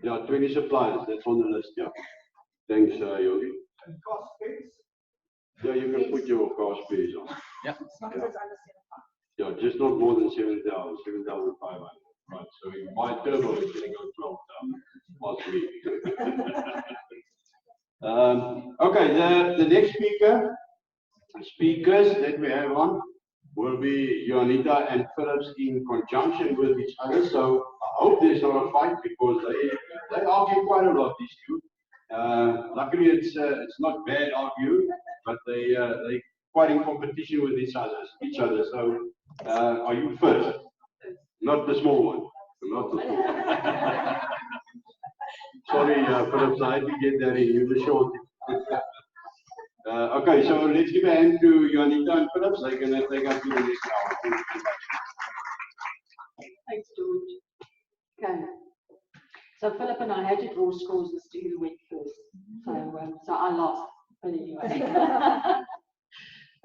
Yeah, 20 suppliers, that's on the list, yeah. Thanks, Yogi. And cost space? Yeah, you can put your car space on. Yeah. As long as it's under 7,500. Yeah, just not more than 7,000, 7,500. Right, so if you buy turbo, it's going to go 12,000 last week. Okay, the next speakers that we have on will be Juanita and Phillips in conjunction with each other. So I hope there's not a fight because they argue quite a lot, these two. Luckily, it's not bad argue, but they quite in competition with each other. So are you first? Not the small one. Not the small one. Sorry, Phillips, I had to get that in. You're the short. Okay, so let's give a hand to Juanita and Phillips. They're going to take us to the next hour. Thanks, George. Okay. So Philip and I had to draw scores as to who went first. So I lost, but anyway.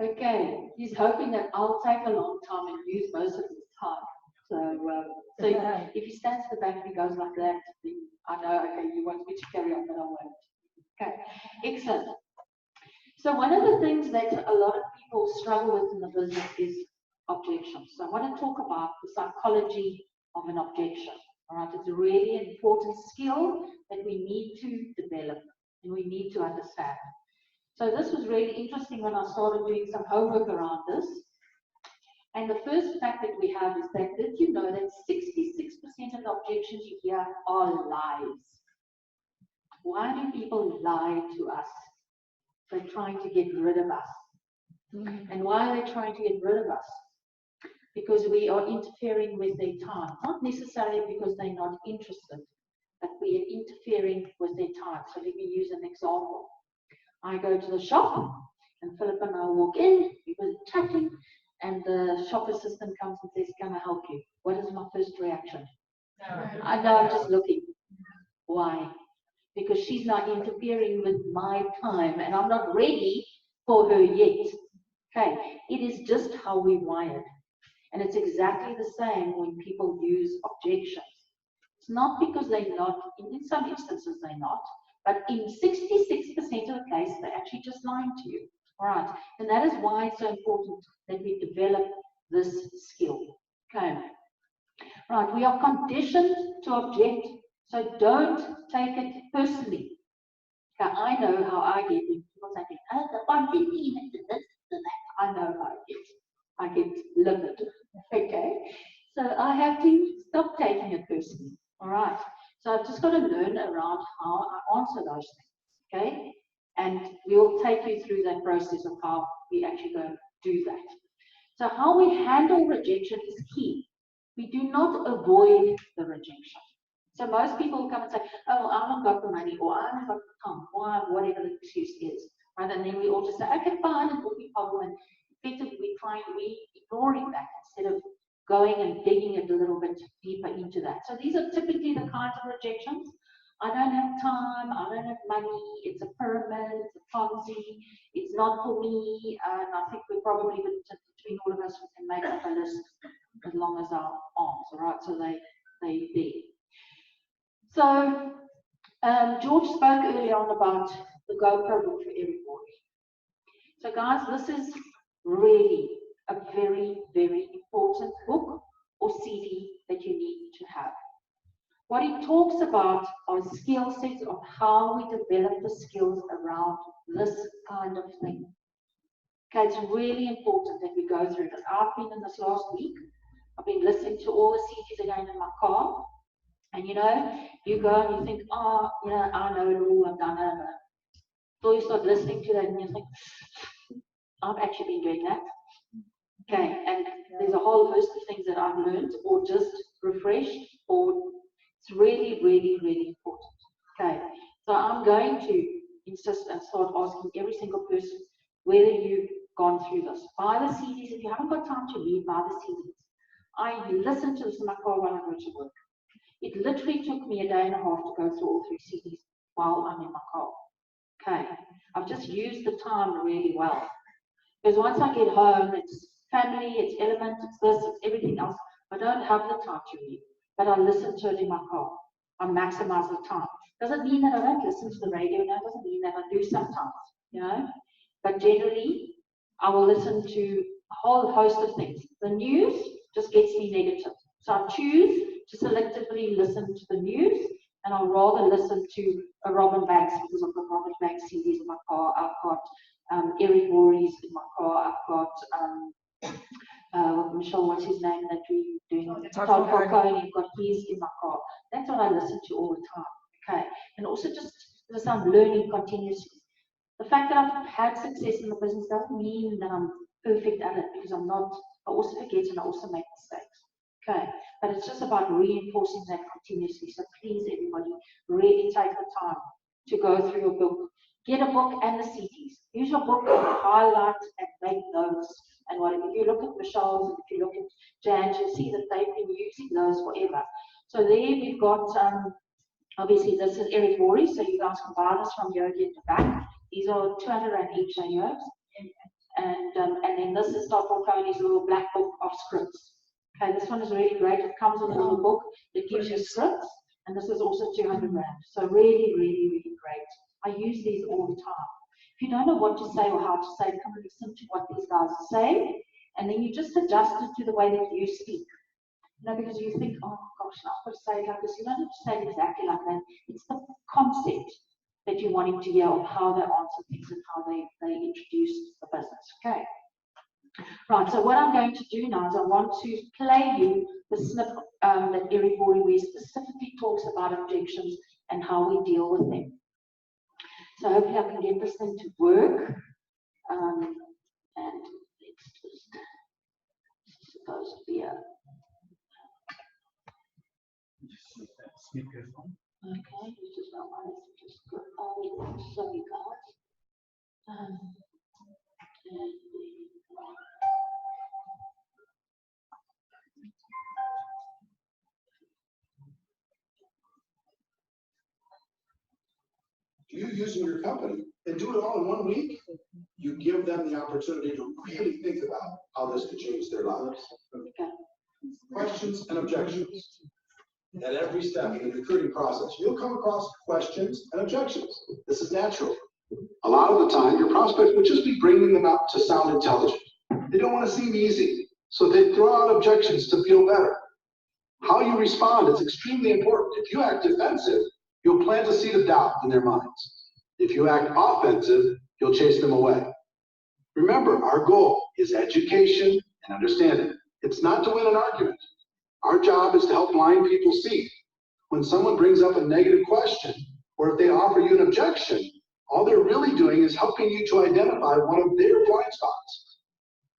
Okay, he's hoping that I'll take a long time and use most of his time. So if he stands at the back and he goes like that, I know, okay, you want me to carry on, but I won't. Okay, excellent. So one of the things that a lot of people struggle with in the business is objections. So I want to talk about the psychology of an objection. All right, it's a really important skill that we need to develop and we need to understand. So this was really interesting when I started doing some homework around this. And the first fact that we have is that, did you know that 66% of the objections you hear are lies? Why do people lie to us? They're trying to get rid of us. And why are they trying to get rid of us? Because we are interfering with their time. Not necessarily because they're not interested, but we are interfering with their time. So let me use an example. I go to the shop, and Philip and I walk in, we're chatting, and the shop assistant comes and says, "Can I help you?" What is my first reaction? No. I know, I'm just looking. Why? Because she's not interfering with my time, and I'm not ready for her yet. Okay, it is just how we're wired. And it's exactly the same when people use objections. It's not because they're not, in some instances they're not, but in 66% of the case, they're actually just lying to you. All right, and that is why it's so important that we develop this skill. Okay, right, we are conditioned to object, so don't take it personally. Okay, I know how I get when people say, "Oh, the one did this, that." I know how I get livid. Okay, so I have to stop taking it personally. All right, so I've just got to learn around how I answer those things. Okay, and we'll take you through that process of how we actually go do that. So how we handle rejection is key. We do not avoid the rejection. So most people come and say, "Oh, I haven't got the money," or "I haven't got the time," or whatever the excuse is. Right? And then we all just say, "Okay, fine, it will be a problem." And effectively, we ignoring that instead of going and digging it a little bit deeper into that. So these are typically the kinds of rejections. I don't have time, I don't have money, it's a pyramid, it's a Ponzi, it's not for me, and I think we probably, between all of us, we can make up a list as long as our arms, all right? So they there. So George spoke earlier on about the GoPro book for every boy. So guys, this is really a very, very important book or CD that you need to have. What it talks about are skill sets of how we develop the skills around this kind of thing. Okay, it's really important that we go through this. I've been in this last week. I've been listening to all the CDs again in my car. And you know, you go and you think, "Oh, you know, I know it all, I've done it." So you start listening to that and you think, "I've actually been doing that." Okay, and there's a whole host of things that I've learned or just refreshed, or it's really, really, really important. Okay, so I'm going to insist and start asking every single person whether you've gone through this. Buy the CDs. If you haven't got time to read, buy the CDs. I listen to this in my car while I go to work. It literally took me a day and a half to go through all 3 CDs while I'm in my car. Okay, I've just used the time really well. Because once I get home, it's family, it's Element, it's this, it's everything else. I don't have the time to read, but I listen to it in my car. I maximize the time. Doesn't mean that I don't listen to the radio now, doesn't mean that I do sometimes, you know. But generally, I will listen to a whole host of things. The news just gets me negative. So I choose to selectively listen to the news, and I'll rather listen to a Robin Banks because I've got Robin Banks CDs in my car. I've got Eric Worre's in my car. I've got Michelle, what's his name that we're doing? Todd Falcone. I've got his in my car. That's what I listen to all the time. Okay, and also just because I'm learning continuously. The fact that I've had success in the business doesn't mean that I'm perfect at it, because I'm not. I also forget and I also make mistakes. Okay, but it's just about reinforcing that continuously. So please, everybody, really take the time to go through your book. Get a book and the CDs. Use your book to highlight and make notes. And whatever. If you look at Michelle's, and if you look at Jan's, you'll see that they've been using those forever. So there we've got, obviously this is Eric Worre, so you guys can buy this from Yogi at the back. These are 200 Rand each, Yobes. And then this is Todd Falcone's little black book of scripts. Okay, this one is really great. It comes with a little book that gives you scripts, and this is also 200 Rand. So really, really, really great. I use these all the time. If you don't know what to say or how to say, come and listen to what these guys are saying, and then you just adjust it to the way that you speak. You know, because you think, oh gosh, I've got to say it like this. You don't have to say it exactly like that. It's the concept that you're wanting to hear of how they answer things and how they introduce the business. Okay. Right, so what I'm going to do now is I want to play you the snip that Eric Worre specifically talks about objections and how we deal with them. So hopefully I can get this thing to work. And it's supposed to be a... Okay, this is not mine. Just go all so you guys. And you using your company and do it all in 1 week, you give them the opportunity to really think about how this could change their lives. okay. Questions and objections. At every step in the recruiting process, you'll come across questions and objections. This is natural. A lot of the time, your prospects would just be bringing them up to sound intelligent. They don't want to seem easy, so they throw out objections to feel better. How you respond is extremely important. If you act defensive, you'll plant a seed of doubt in their minds. If you act offensive, you'll chase them away. Remember, our goal is education and understanding. It's not to win an argument. Our job is to help blind people see. When someone brings up a negative question, or if they offer you an objection, all they're really doing is helping you to identify one of their blind spots.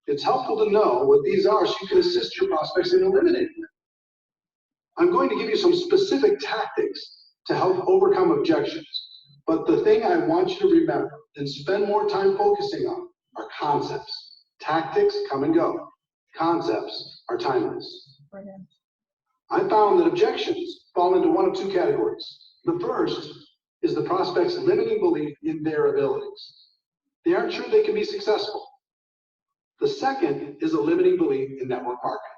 It's helpful to know what these are so you can assist your prospects in eliminating them. I'm going to give you some specific tactics to help overcome objections. But the thing I want you to remember and spend more time focusing on are concepts. Tactics come and go. Concepts are timeless. I found that objections fall into one of two categories. The first is the prospect's limiting belief in their abilities. They aren't sure they can be successful. The second is a limiting belief in network marketing.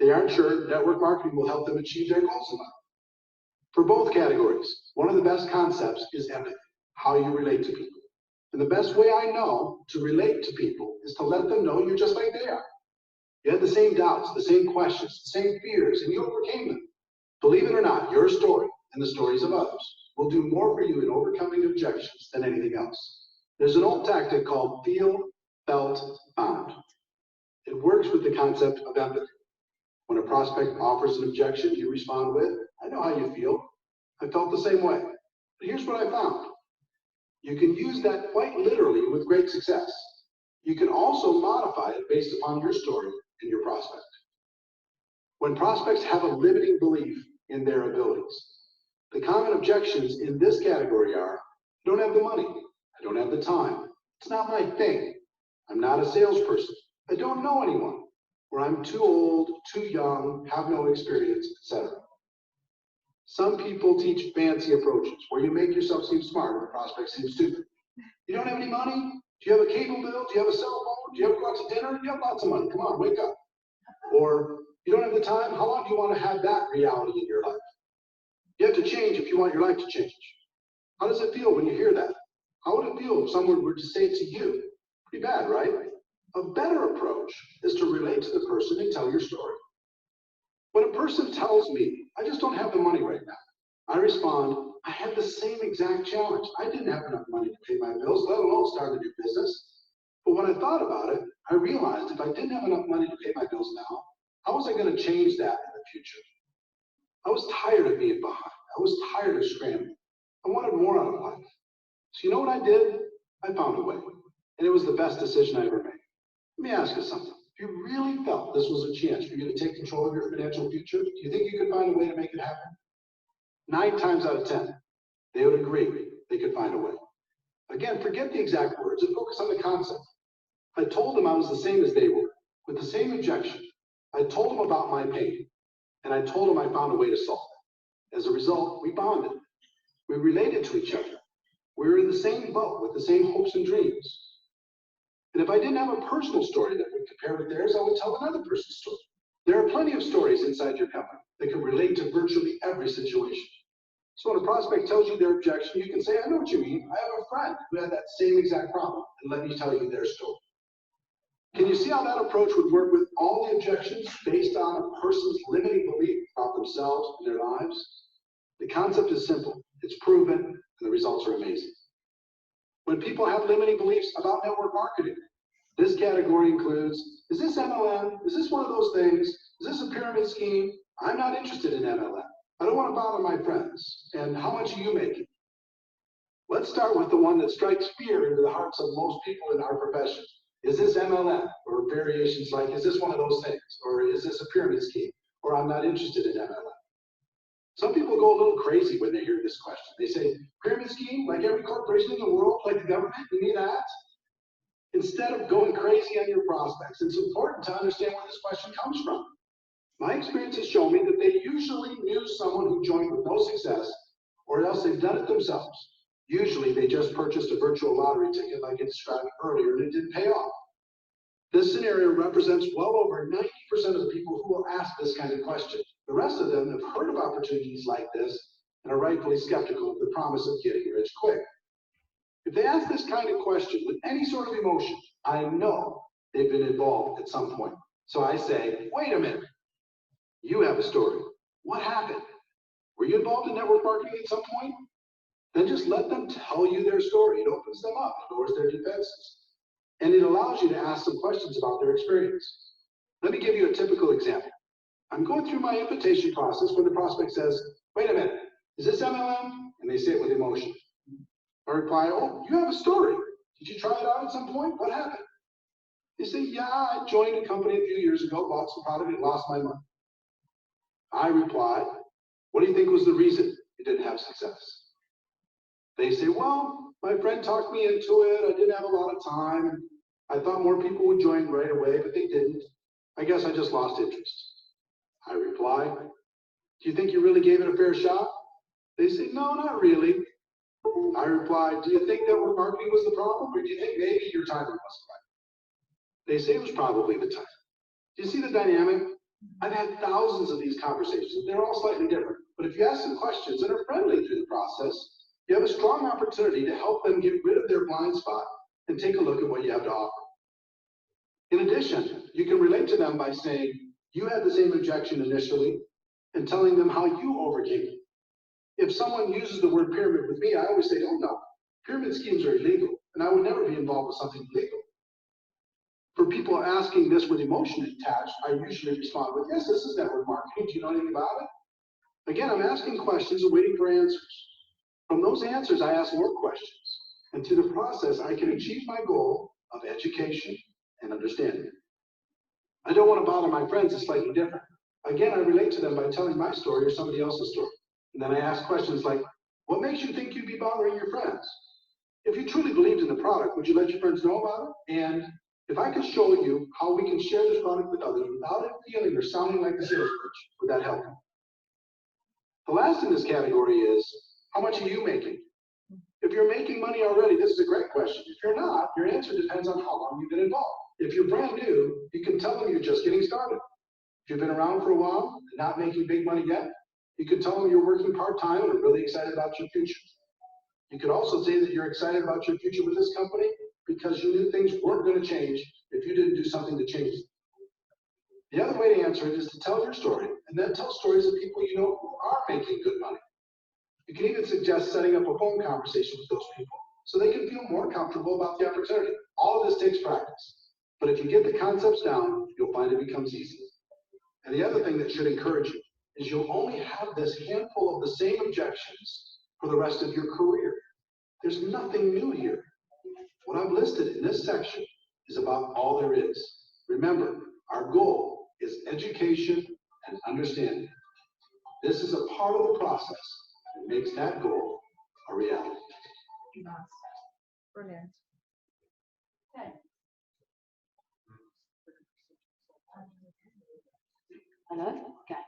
They aren't sure network marketing will help them achieve their goals in life. For both categories, one of the best concepts is empathy, how you relate to people. And the best way I know to relate to people is to let them know you're just like they are. You had the same doubts, the same questions, the same fears, and you overcame them. Believe it or not, your story and the stories of others will do more for you in overcoming objections than anything else. There's an old tactic called feel, felt, found. It works with the concept of empathy. When a prospect offers an objection, you respond with, I know how you feel. I felt the same way. But here's what I found. You can use that quite literally with great success. You can also modify it based upon your story and your prospect. When prospects have a limiting belief in their abilities, the common objections in this category are, I don't have the money. I don't have the time. It's not my thing. I'm not a salesperson. I don't know anyone. Or I'm too old, too young, have no experience, etc. Some people teach fancy approaches where you make yourself seem smart and the prospect seems stupid. You don't have any money? Do you have a cable bill? Do you have a cell phone? Do you have to go out to dinner? You have lots of money. Come on, wake up. Or you don't have the time? How long do you want to have that reality in your life? You have to change if you want your life to change. How does it feel when you hear that? How would it feel if someone were to say it to you? Pretty bad, right? A better approach is to relate to the person and tell your story. When a person tells me, I just don't have the money right now, I respond, I had the same exact challenge. I didn't have enough money to pay my bills, let alone start a new business. But when I thought about it, I realized if I didn't have enough money to pay my bills now, how was I going to change that in the future? I was tired of being behind. I was tired of scrambling. I wanted more out of life. So you know what I did? I found a way. And it was the best decision I ever made. Let me ask you something. If you really felt this was a chance for you to take control of your financial future, do you think you could find a way to make it happen? 9 times out of 10, they would agree they could find a way. Again, forget the exact words and focus on the concept. I told them I was the same as they were, with the same objection. I told them about my pain, and I told them I found a way to solve it. As a result, we bonded. We related to each other. We were in the same boat with the same hopes and dreams. And if I didn't have a personal story that would compare with theirs, I would tell another person's story. There are plenty of stories inside your company that can relate to virtually every situation. So when a prospect tells you their objection, you can say, I know what you mean. I have a friend who had that same exact problem, and let me tell you their story. Can you see how that approach would work with all the objections based on a person's limiting belief about themselves and their lives? The concept is simple, it's proven, and the results are amazing. When people have limiting beliefs about network marketing, this category includes, is this MLM? Is this one of those things? Is this a pyramid scheme? I'm not interested in MLM. I don't want to bother my friends. And how much are you making? Let's start with the one that strikes fear into the hearts of most people in our profession. Is this MLM? Or variations like, is this one of those things? Or is this a pyramid scheme? Or I'm not interested in MLM. Some people go a little crazy when they hear this question. They say, pyramid scheme, like every corporation in the world, like the government, we need that. Instead of going crazy on your prospects, it's important to understand where this question comes from. My experience has shown me that they usually knew someone who joined with no success, or else they've done it themselves. Usually they just purchased a virtual lottery ticket like I described earlier and it didn't pay off. This scenario represents well over 90% of the people who will ask this kind of question. The rest of them have heard of opportunities like this and are rightfully skeptical of the promise of getting rich quick. If they ask this kind of question with any sort of emotion, I know they've been involved at some point. So I say, wait a minute. You have a story. What happened? Were you involved in network marketing at some point? Then just let them tell you their story. It opens them up, it lowers their defenses. And it allows you to ask some questions about their experience. Let me give you a typical example. I'm going through my invitation process when the prospect says, wait a minute, is this MLM? And they say it with emotion. I reply, oh, you have a story. Did you try it out at some point? What happened? They say, yeah, I joined a company a few years ago, bought some product, and lost my money. I reply, what do you think was the reason you didn't have success? They say, well, my friend talked me into it. I didn't have a lot of time. I thought more people would join right away, but they didn't. I guess I just lost interest. I reply, do you think you really gave it a fair shot? They say, no, not really. I reply, do you think network marketing was the problem, or do you think maybe your timing wasn't right? They say it was probably the time. Do you see the dynamic? I've had thousands of these conversations. They're all slightly different. But if you ask them questions and are friendly through the process, you have a strong opportunity to help them get rid of their blind spot and take a look at what you have to offer. In addition, you can relate to them by saying, you had the same objection initially, and telling them how you overcame it. If someone uses the word pyramid with me, I always say, oh no, pyramid schemes are illegal, and I would never be involved with something illegal. For people asking this with emotion attached, I usually respond with, yes, this is network marketing. Do you know anything about it? Again, I'm asking questions and waiting for answers. From those answers, I ask more questions. And through the process, I can achieve my goal of education and understanding. I don't want to bother my friends, it's slightly different. Again, I relate to them by telling my story or somebody else's story. And then I ask questions like, what makes you think you'd be bothering your friends? If you truly believed in the product, would you let your friends know about it? And if I could show you how we can share this product with others without it feeling or sounding like a sales pitch, would that help? The last in this category is, how much are you making? If you're making money already, this is a great question. If you're not, your answer depends on how long you've been involved. If you're brand new, you can tell them you're just getting started. If you've been around for a while and not making big money yet, You could tell them you're working part-time and are really excited about your future. You could also say that you're excited about your future with this company because you knew things weren't going to change if you didn't do something to change them. The other way to answer it is to tell your story and then tell stories of people you know who are making good money. You can even suggest setting up a phone conversation with those people so they can feel more comfortable about the opportunity. All of this takes practice. But if you get the concepts down, you'll find it becomes easy. And the other thing that should encourage you is you'll only have this handful of the same objections for the rest of your career. There's nothing new here. What I've listed in this section is about all there is. Remember, our goal is education and understanding. This is a part of the process that makes that goal a reality. Brilliant. Okay. Hello? Okay.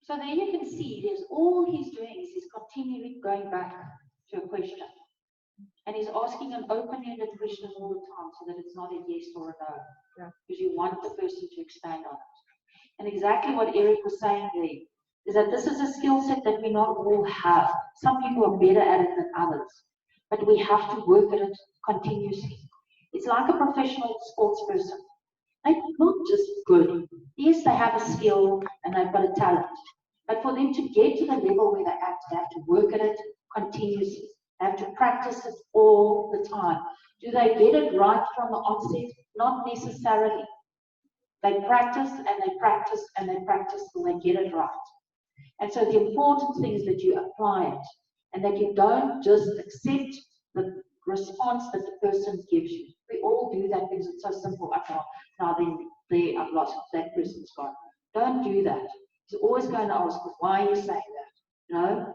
So there you can see there's all he's doing is he's continually going back to a question. And he's asking an open-ended question all the time so that it's not a yes or a no. Yeah. Because you want the person to expand on it. And exactly what Eric was saying there is that this is a skill set that we not all have. Some people are better at it than others. But we have to work at it continuously. It's like a professional sports person. They're not just good. Yes, they have a skill and they've got a talent. But for them to get to the level where they're at, they have to work at it continuously. They have to practice it all the time. Do they get it right from the onset? Not necessarily. They practice and they practice and they practice till they get it right. And so the important thing is that you apply it and that you don't just accept the response that the person gives you. We all do that because it's so simple. Now then, there, I've lost that person's gone. Don't do that. You're always going to ask, why are you saying that? You know,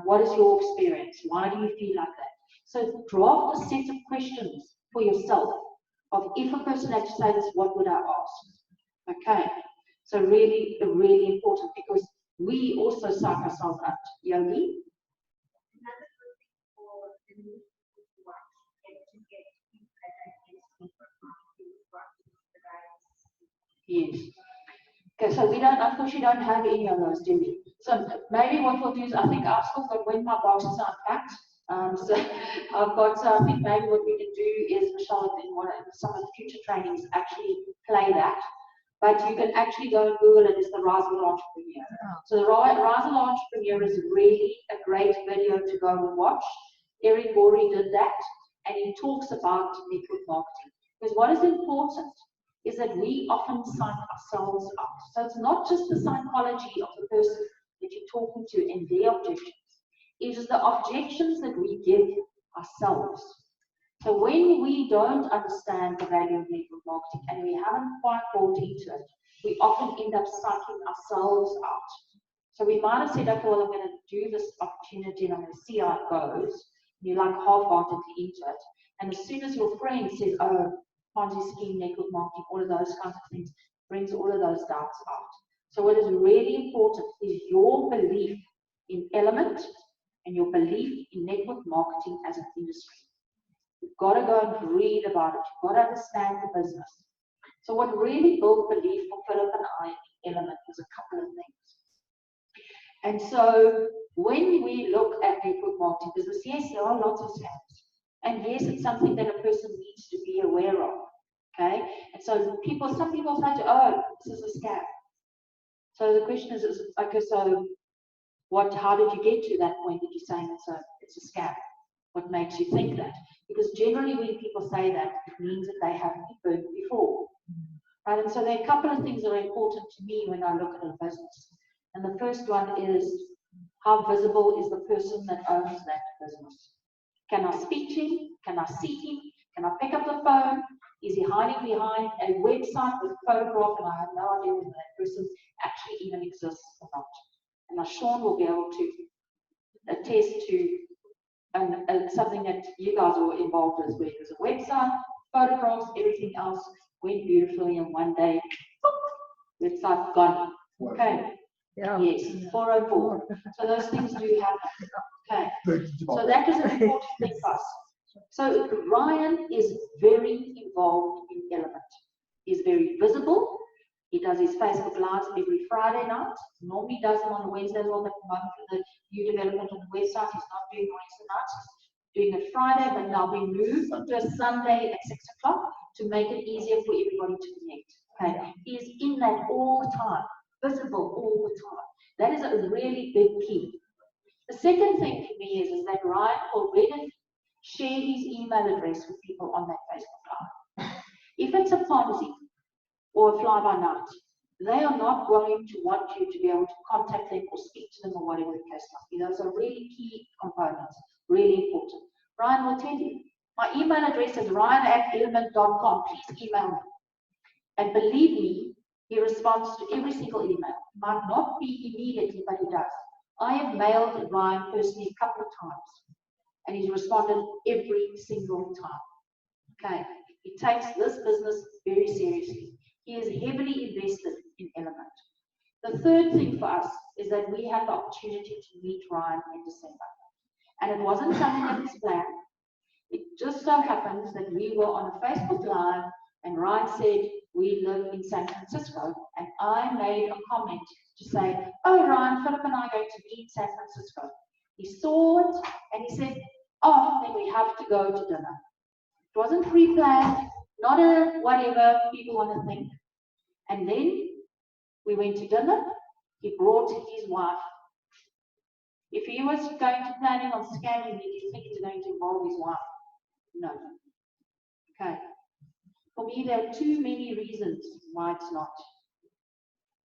what is your experience? Why do you feel like that? So draft a set of questions for yourself of if a person had to say this, what would I ask? Okay. So really, really important because we also psych ourselves out. Yogi? Yes. Okay, so we don't, unfortunately, don't have any of those, do we? So maybe what we'll do is, I think I've still got when my boxes aren't packed. So I've got, I think maybe what we can do is, Michelle, in some of the future trainings, actually play that. But you can actually go and Google it, it's the Rise of the Entrepreneur. So the Rise of the Entrepreneur is really a great video to go and watch. Eric Gorey did that, and he talks about network marketing. Because what is important is that we often psych ourselves out. So it's not just the psychology of the person that you're talking to and their objections. It is the objections that we give ourselves. So when we don't understand the value of network marketing and we haven't quite bought into it, we often end up psyching ourselves out. So we might have said, okay, well, I'm going to do this opportunity and I'm going to see how it goes. And you're like half-heartedly into it. And as soon as your friend says, oh, Ponzi scheme, network marketing, all of those kinds of things, brings all of those doubts out. So what is really important is your belief in Element and your belief in network marketing as an industry. You've got to go and read about it. You've got to understand the business. So what really built belief for Philip and I in Element was a couple of things. And so when we look at network marketing business, yes, there are lots of scams. And yes, it's something that a person needs to be aware of. Okay? And so some people say, oh, this is a scam. So the question is okay, so how did you get to that point that you're saying it's a scam? What makes you think that? Because generally when people say that, it means that they haven't been burned before. Right? And so there are a couple of things that are important to me when I look at a business. And the first one is, how visible is the person that owns that business? Can I speak to him? Can I see him? Can I pick up the phone? Is he hiding behind a website with a photograph and I have no idea whether that person actually even exists or not? And now Sean will be able to attest to something that you guys were involved with, where there's a website, photographs, everything else went beautifully, and one day, website gone. Okay. Yeah. Yes, 404. So those things do happen. Okay. So that is an important thing for us. So Ryan is very involved in Element. He's very visible He does his Facebook Lives every Friday night. Normally does them on a Wednesday as well, but at the moment with the new development on the website, he's not doing Wednesday nights. He's doing it Friday, but now we moved to a Sunday at 6 o'clock to make it easier for everybody to connect. Okay, he is in that all the time, visible all the time. That is a really big key. The second thing for me is that Ryan will readily share his email address with people on that Facebook Live. If it's a pharmacy or a fly-by-night, they are not going to want you to be able to contact them or speak to them or whatever the case might be. Those are really key components, really important. Ryan will tell you, my email address is ryan@element.com. Please email me. And believe me, he responds to every single email. Might not be immediately, but he does. I have mailed Ryan personally a couple of times, and he's responded every single time. Okay, he takes this business very seriously. He is heavily invested in Element. The third thing for us is that we had the opportunity to meet Ryan in December. And it wasn't something that was planned. It just so happens that we were on a Facebook Live and Ryan said, we live in San Francisco. And I made a comment to say, oh, Ryan, Philip and I are going to be in San Francisco. He saw it and he said, oh, then we have to go to dinner. It wasn't pre-planned, not a whatever people want to think. And then we went to dinner. He brought his wife. If he was going to planning on scamming me, do you think he's going to involve his wife? No. Okay. For me, there are too many reasons why it's not.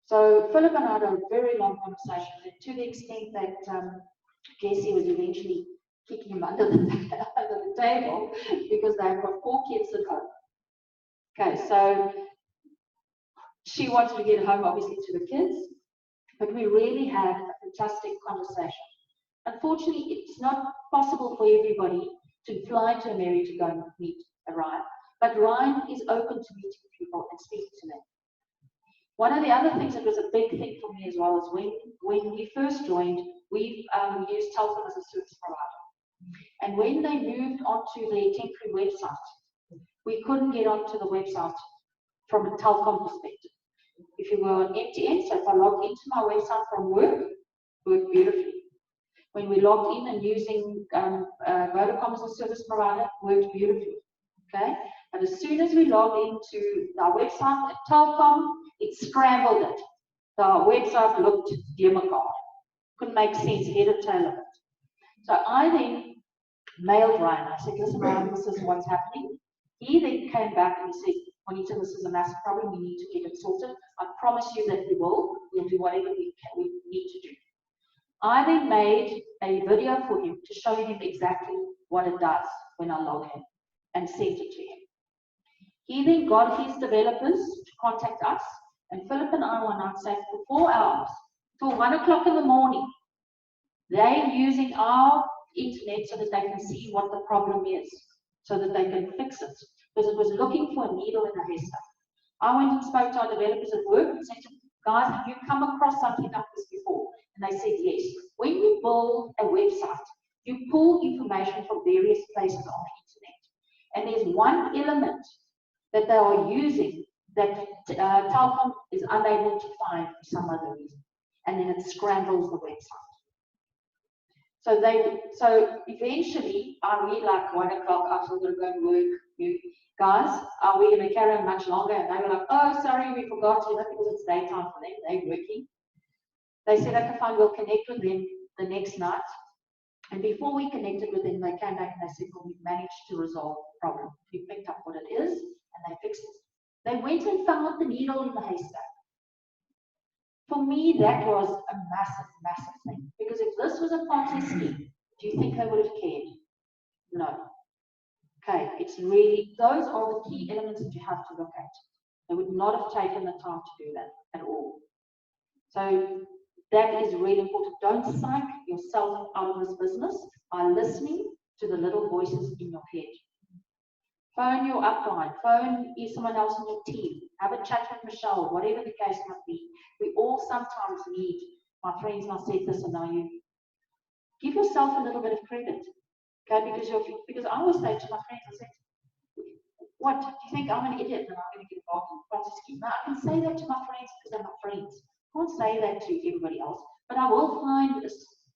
So Philip and I had a very long conversation, and to the extent that Jessie was eventually kicking him under the table because they've got 4 kids at home. Okay, so she wanted to get home, obviously, to the kids, but we really had a fantastic conversation. Unfortunately, it's not possible for everybody to fly to America to go and meet Ryan, but Ryan is open to meeting people and speaking to them. One of the other things that was a big thing for me as well is when we first joined, we used Telkom as a service provider. And when they moved onto their temporary website, we couldn't get onto the website from a Telkom perspective. If you were on MTN, so if I logged into my website from work, it worked beautifully. When we logged in and using Vodacom as a service provider, it worked beautifully. Okay? But as soon as we logged into our website at Telkom, it scrambled it. The website looked democard. Couldn't make sense, head or tail of it. So I then mailed Ryan. I said, listen, Ryan, this is what's happening. He then came back and he said, Juanita, this is a massive problem. We need to get it sorted. I promise you that we will. We'll do whatever we need to do. I then made a video for him to show him exactly what it does when I log in and sent it to him. He then got his developers to contact us, and Philip and I were on site for 4 hours, till 1 o'clock in the morning. They're using our internet so that they can see what the problem is, so that they can fix it. Because it was looking for a needle in a haystack. I went and spoke to our developers at work and said to them, guys, have you come across something like this before? And they said, yes. When you build a website, you pull information from various places on the internet. And there's one element that they are using that Telkom is unable to find for some other reason. And then it scrambles the website. So eventually, we like 1 o'clock, I was going to go and work. You guys, are we going to carry on much longer? And they were like, oh, sorry, we forgot, because it's daytime for them, they're working. They said, okay, fine, we'll connect with them the next night. And before we connected with them, they came back and they said, well, we've managed to resolve the problem. We picked up what it is, and they fixed it. They went and found the needle in the haystack. For me, that was a massive, massive thing. Because if this was a Ponzi scheme, do you think they would have cared? No. Okay, it's really, those are the key elements that you have to look at. They would not have taken the time to do that at all. So that is really important. Don't psych yourself out of this business by listening to the little voices in your head. Phone your upline, phone someone else on your team, have a chat with Michelle, whatever the case might be. We all sometimes need, my friends now said this and now you, give yourself a little bit of credit. Okay, because I always say to my friends, I said, what, do you think I'm an idiot and I'm going to get involved in the Ponzi scheme? No, I can say that to my friends because they're my friends. I can't say that to everybody else, but I will find a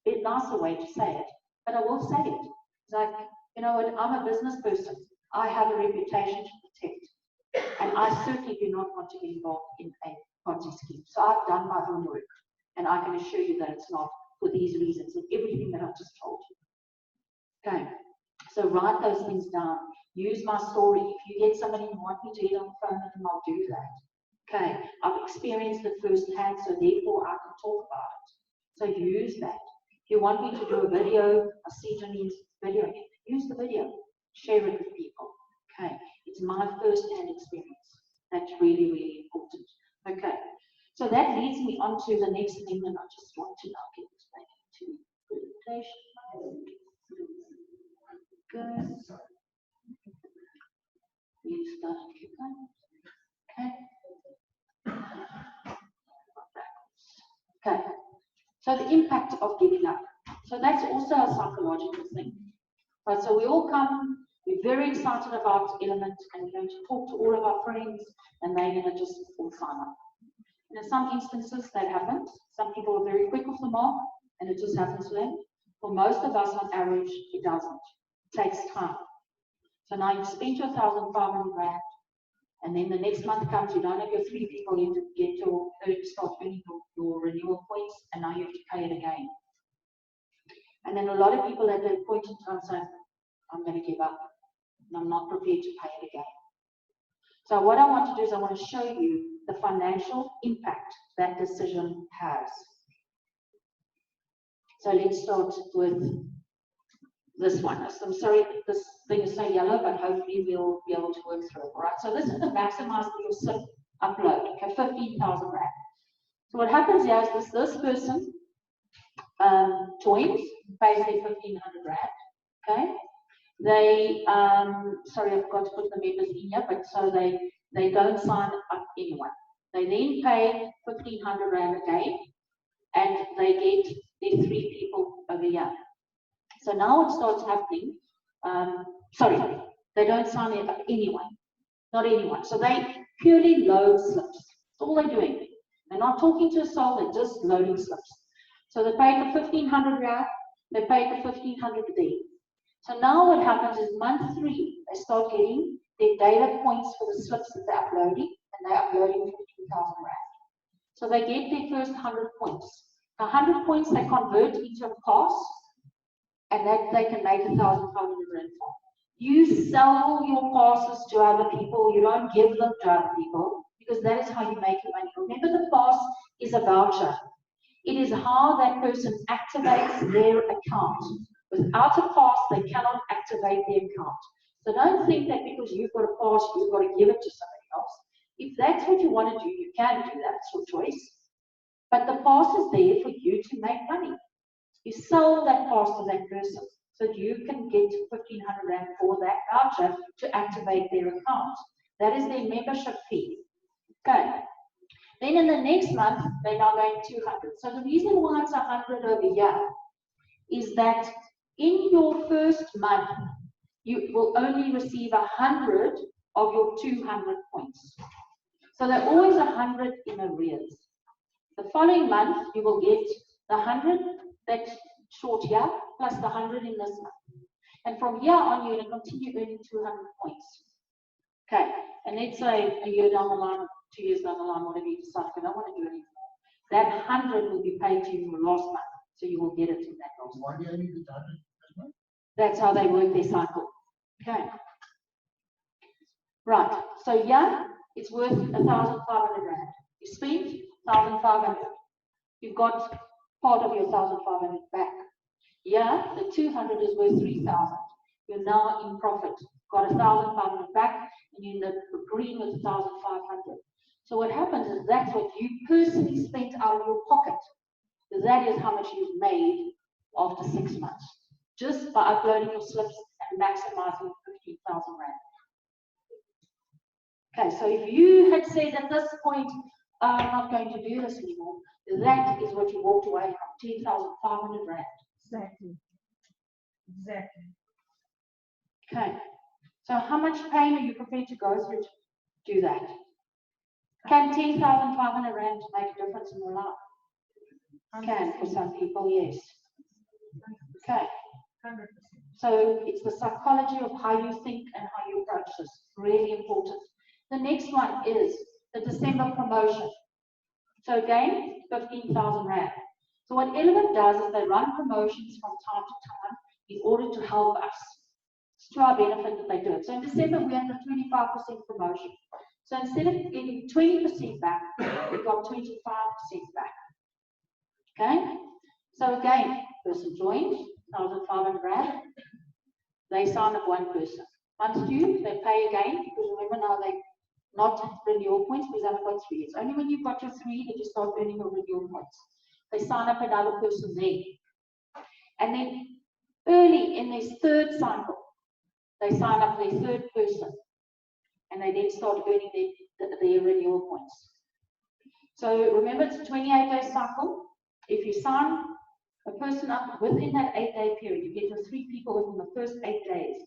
bit nicer way to say it, but I will say it. It's like, you know what, I'm a business person. I have a reputation to protect, and I certainly do not want to get involved in a Ponzi scheme. So I've done my homework, and I can assure you that it's not for these reasons and everything that I've just told you. Okay, so write those things down. Use my story. If you get somebody who wants me to get on the phone with them, I'll do that. Okay, I've experienced it firsthand, so therefore I can talk about it. So use that. If you want me to do a video, I see Janine's video, use the video. Share it with people. Okay, it's my first-hand experience. That's really, really important. Okay, so that leads me on to the next thing that I just want to now get back into presentation. Good. You start to keep going. Okay. Okay. So the impact of giving up. So that's also a psychological thing. Right, so we all come, we're very excited about Element, and we're going to talk to all of our friends, and they're going to just all sign up. And in some instances that happens. Some people are very quick off the mark, and it just happens to them. For most of us, on average, it doesn't. It takes time. So now you've spent your 1,500 rand, and then the next month comes, you don't have your 3 people, you have to get your start earning your renewal points, and now you have to pay it again. And then a lot of people at that point in time say, I'm going to give up, and I'm not prepared to pay it again. So what I want to do is I want to show you the financial impact that decision has. So let's start with this one. I'm sorry this thing is so yellow, but hopefully we'll be able to work through it. All right, so this is the maximize your slip upload, okay, 15,000 rand. So what happens here is this person joins, pays their 1,500 rand, okay? They, sorry, I forgot to put the members in here, but so they don't sign up anyone. They then pay 1,500 rand again, and they get their 3 people over here. So now it starts happening, sorry, they don't sign it up anyone, not anyone. So they purely load slips. That's all they're doing. They're not talking to a soul, they're just loading slips. So they pay the 1,500 rand, they pay the 1,500 a day. So now what happens is month 3, they start getting their data points for the slips that they're uploading, and they're uploading 15,000 rand. So they get their first 100 points. The 100 points they convert into a pass, and that they can make 1,500 rand from. You sell your passes to other people, you don't give them to other people, because that is how you make your money. Remember, the pass is a voucher. It is how that person activates their account. Without a pass, they cannot activate their account. So don't think that because you've got a pass, you've got to give it to somebody else. If that's what you want to do, you can do that, it's your choice. But the pass is there for you to make money. You sell that pass to that person so that you can get 1,500 rand for that voucher to activate their account. That is their membership fee. Okay. Then in the next month, they're now going 200. So the reason why it's 100 over here is that in your first month, you will only receive 100 of your 200 points. So they're always 100 in arrears. The following month, you will get the 100 that's short here, plus the 100 in this month. And from here on, you're going to continue earning 200 points. Okay, and let's say a year down the line, 2 years down the line, whatever you decide, I don't want to do anymore. That 100 will be paid to you in the last month, so you will get it in that last month. Why do you only do that? That's how they work their cycle. Okay. Right, so yeah, it's worth 1,500 rand. You spent 1,500. You've got part of your 1,500 back. Yeah, the 200 is worth 3,000. You're now in profit. Got 1,500 back, and you're in the green with 1,500. So what happens is that's what you personally spent out of your pocket. That is how much you've made after 6 months, just by uploading your slips and maximizing 15,000 rand. Okay, so if you had said at this point, I'm not going to do this anymore, that is what you walked away from, 10,500 rand. Exactly. Exactly. Okay, So how much pain are you prepared to go through to do that? Can 10,500 rand make a difference in your life? Can, for some people, yes. Okay. 100%. So it's the psychology of how you think and how you approach this. Really important. The next one is the December promotion. So again, 15,000 rand. So what Element does is they run promotions from time to time in order to help us. It's to our benefit that they do it. So in December, we had the 25% promotion. So instead of getting 20% back, we got 25% back. Okay? So again, person joined, 1,500 rand. They sign up one person. Once due, they pay again, because remember now they not renewal points because I've got 3. It's only when you've got your 3 that you start earning your renewal points. They sign up another person there. And then early in this third cycle, they sign up their third person. And they then start earning their renewal points. So remember, it's a 28-day cycle. If you sign a person up within that 8-day period, you get your 3 people within the first 8 days,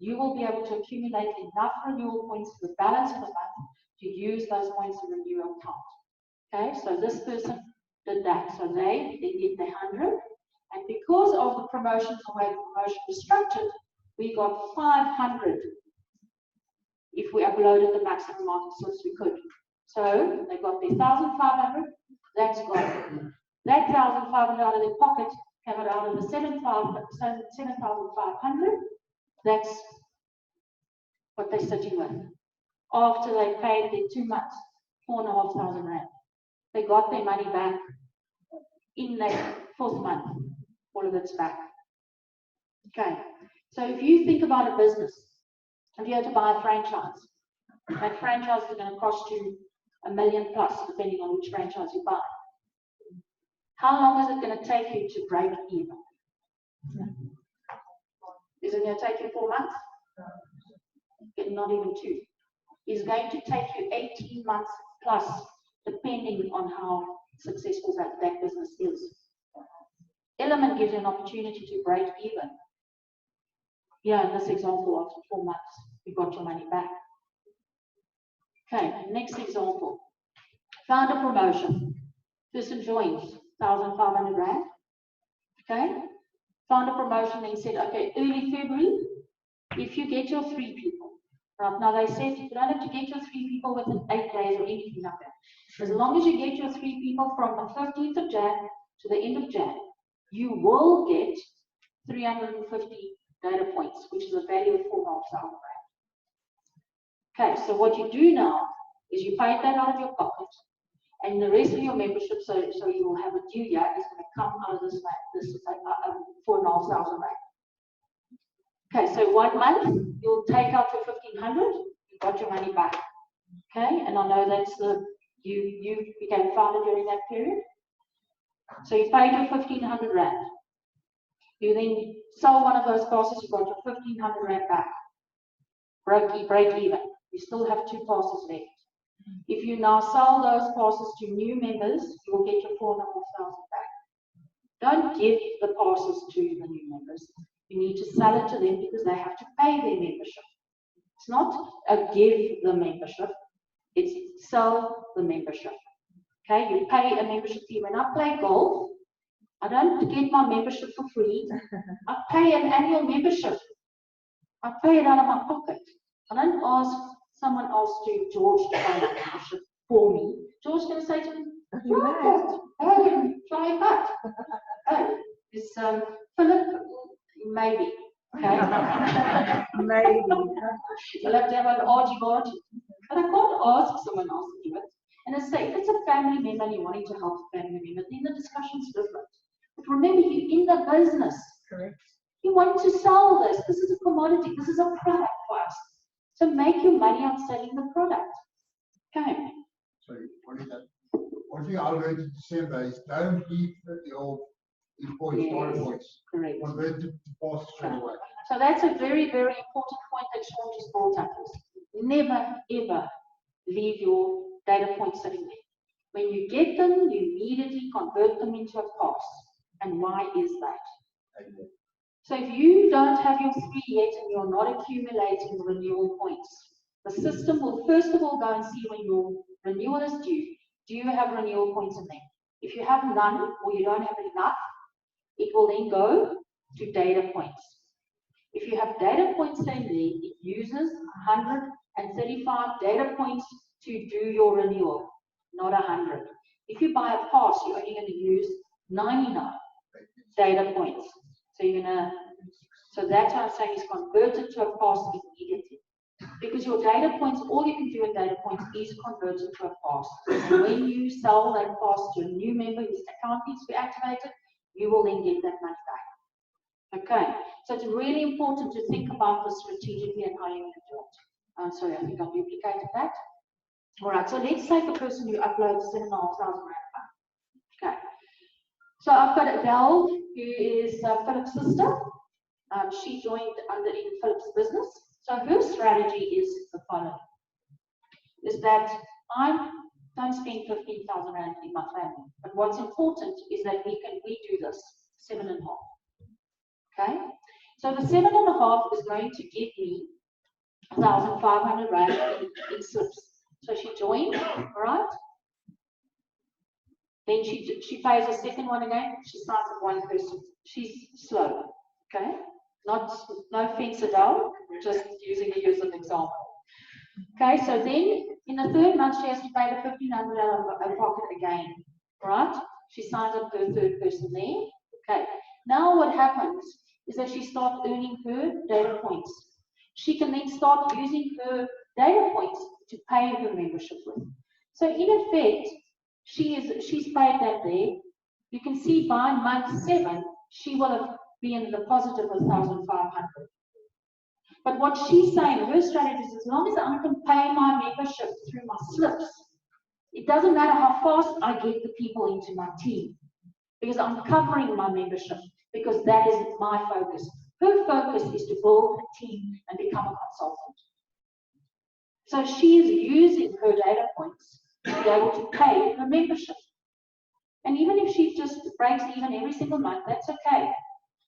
you will be able to accumulate enough renewal points for the balance of the month to use those points to renew your account. Okay, so this person did that. So they did the 100. And because of the promotions, the way the promotion was structured, we got 500 if we uploaded the maximum amount of slots we could. So they got their 1,500, that's gone. That 1,500 out of their pocket came out of the 7,500. That's what they're sitting with. After they paid their 2 months, 4,500 rand. They got their money back in that 4th month. All of it's back. Okay, so if you think about a business, if you had to buy a franchise, that franchise is going to cost you $1 million plus, depending on which franchise you buy. How long is it going to take you to break even? Is it going to take you 4 months? Not even 2. It's going to take you 18 months plus, depending on how successful that business is. Element gives you an opportunity to break even. Yeah, in this example, after 4 months, you got your money back. Okay, next example. Found a promotion. Person joins, 1,500 rand. Okay, found a promotion, then said, okay, early February, if you get your 3 people, right? Now they said you don't have to get your 3 people within 8 days or anything like that. As long as you get your 3 people from the 15th of Jan to the end of Jan, you will get 350 data points, which is a value of 4,500 rand. Okay, so what you do now is you pay that out of your pocket, and the rest of your membership, so you will have a due year, is going to come out of this 4,500 rand. Okay, so 1 month, you'll take out your 1,500, you got your money back. Okay, and I know that's you became founder during that period. So you paid your 1,500 rand. You then sold one of those passes, you got your 1,500 rand back. Break even. You still have 2 passes left. If you now sell those passes to new members, you will get your 4,500 back. Don't give the passes to the new members. You need to sell it to them because they have to pay their membership. It's not a give the membership, it's sell the membership. Okay, you pay a membership fee. When I play golf, I don't get my membership for free. I pay an annual membership. I pay it out of my pocket. I don't ask someone else George to buy my membership for me. George's going to say to me, oh, fly back. Oh, it's Philip, maybe. Okay. Maybe. You'll have to have an argy-bargy. But I can't ask someone else to do it. And I say, if it's a family member and you're wanting to help a family member, then the discussion's different. But remember, you're in the business. Correct. You want to sell this. This is a commodity. This is a product for us. So make your money on selling the product. Okay. So what is that? What we all going to December is don't give your points, starter points. Correct. Convert to pass straight away. So that's a very, very important point that Sean just brought up. Never, ever leave your data points sitting there. When you get them, you immediately convert them into a pass. And why is that? So if you don't have your 3 yet and you're not accumulating renewal points, the system will first of all go and see when your renewal is due. Do you have renewal points in there? If you have none or you don't have enough, it will then go to data points. If you have data points in there, it uses 135 data points to do your renewal, not 100. If you buy a pass, you're only going to use 99 data points. So that's why I'm saying is convert it to a pass immediately. Because your data points, all you can do in data points is convert it to a pass. And when you sell that pass to a new member whose account needs to be activated, you will then get that money back. Okay, so it's really important to think about this strategically and how you're going to do it. Sorry, I think I duplicated that. All right, so let's say the person who uploads 7,500 Rand. Okay, so I've got Adele, who is Philip's sister. She joined in Philip's business. So her strategy is the following: is that I don't spend 15,000 Rand in my family, but what's important is that we do this 7.5. Okay, so the 7.5 is going to give me 1,500 Rand in slips. So she joined, all right? Then she pays a second one again. She starts with one person. She's slow, okay? No offense, Adele, just using you as an example. Okay, so then in the third month she has to pay the 1,500 out of pocket again, right? She signs up her third person there. Okay, now what happens is that she starts earning her data points. She can then start using her data points to pay her membership with. So in effect, she's paid that there. You can see by month 7, she will have been in the positive of 1,500. But what she's saying, her strategy is, as long as I can pay my membership through my slips, it doesn't matter how fast I get the people into my team, because I'm covering my membership, because that is my focus. Her focus is to build a team and become a consultant. So she is using her data points to be able to pay her membership. And even if she just breaks even every single month, that's okay.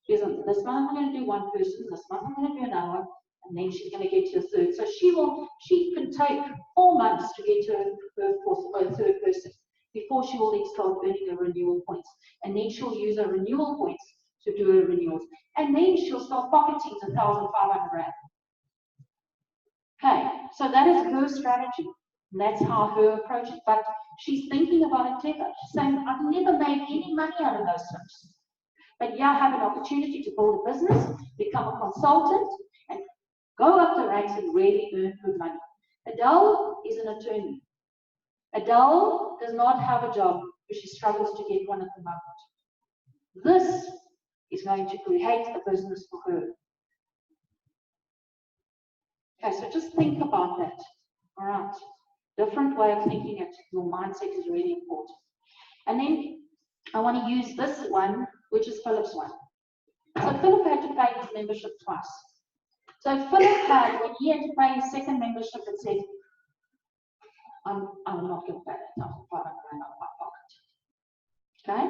Because this month I'm going to do one person, this month I'm going to do another one, and then she's going to get to a third. So she can take 4 months to get to her fourth or third person before she will then start earning her renewal points. And then she'll use her renewal points to do her renewals. And then she'll start pocketing the 1,500 Rand. Okay, so that is her strategy. And that's how her approach it. But she's thinking about it clever. She's saying, I've never made any money out of those slips. But yeah, I have an opportunity to build a business, become a consultant, and go up the ranks and really earn good money. Adele is an attorney. Adele does not have a job because she struggles to get one at the moment. This is going to create a business for her. Okay, so just think about that. All right. Different way of thinking it. Your mindset is really important. And then I want to use this one, which is Philip's one. So Philip had to pay his membership twice. So Philip had, when he had to pay his second membership, it said, I'm not going to pay that 1,500 Rand out of my pocket. Okay?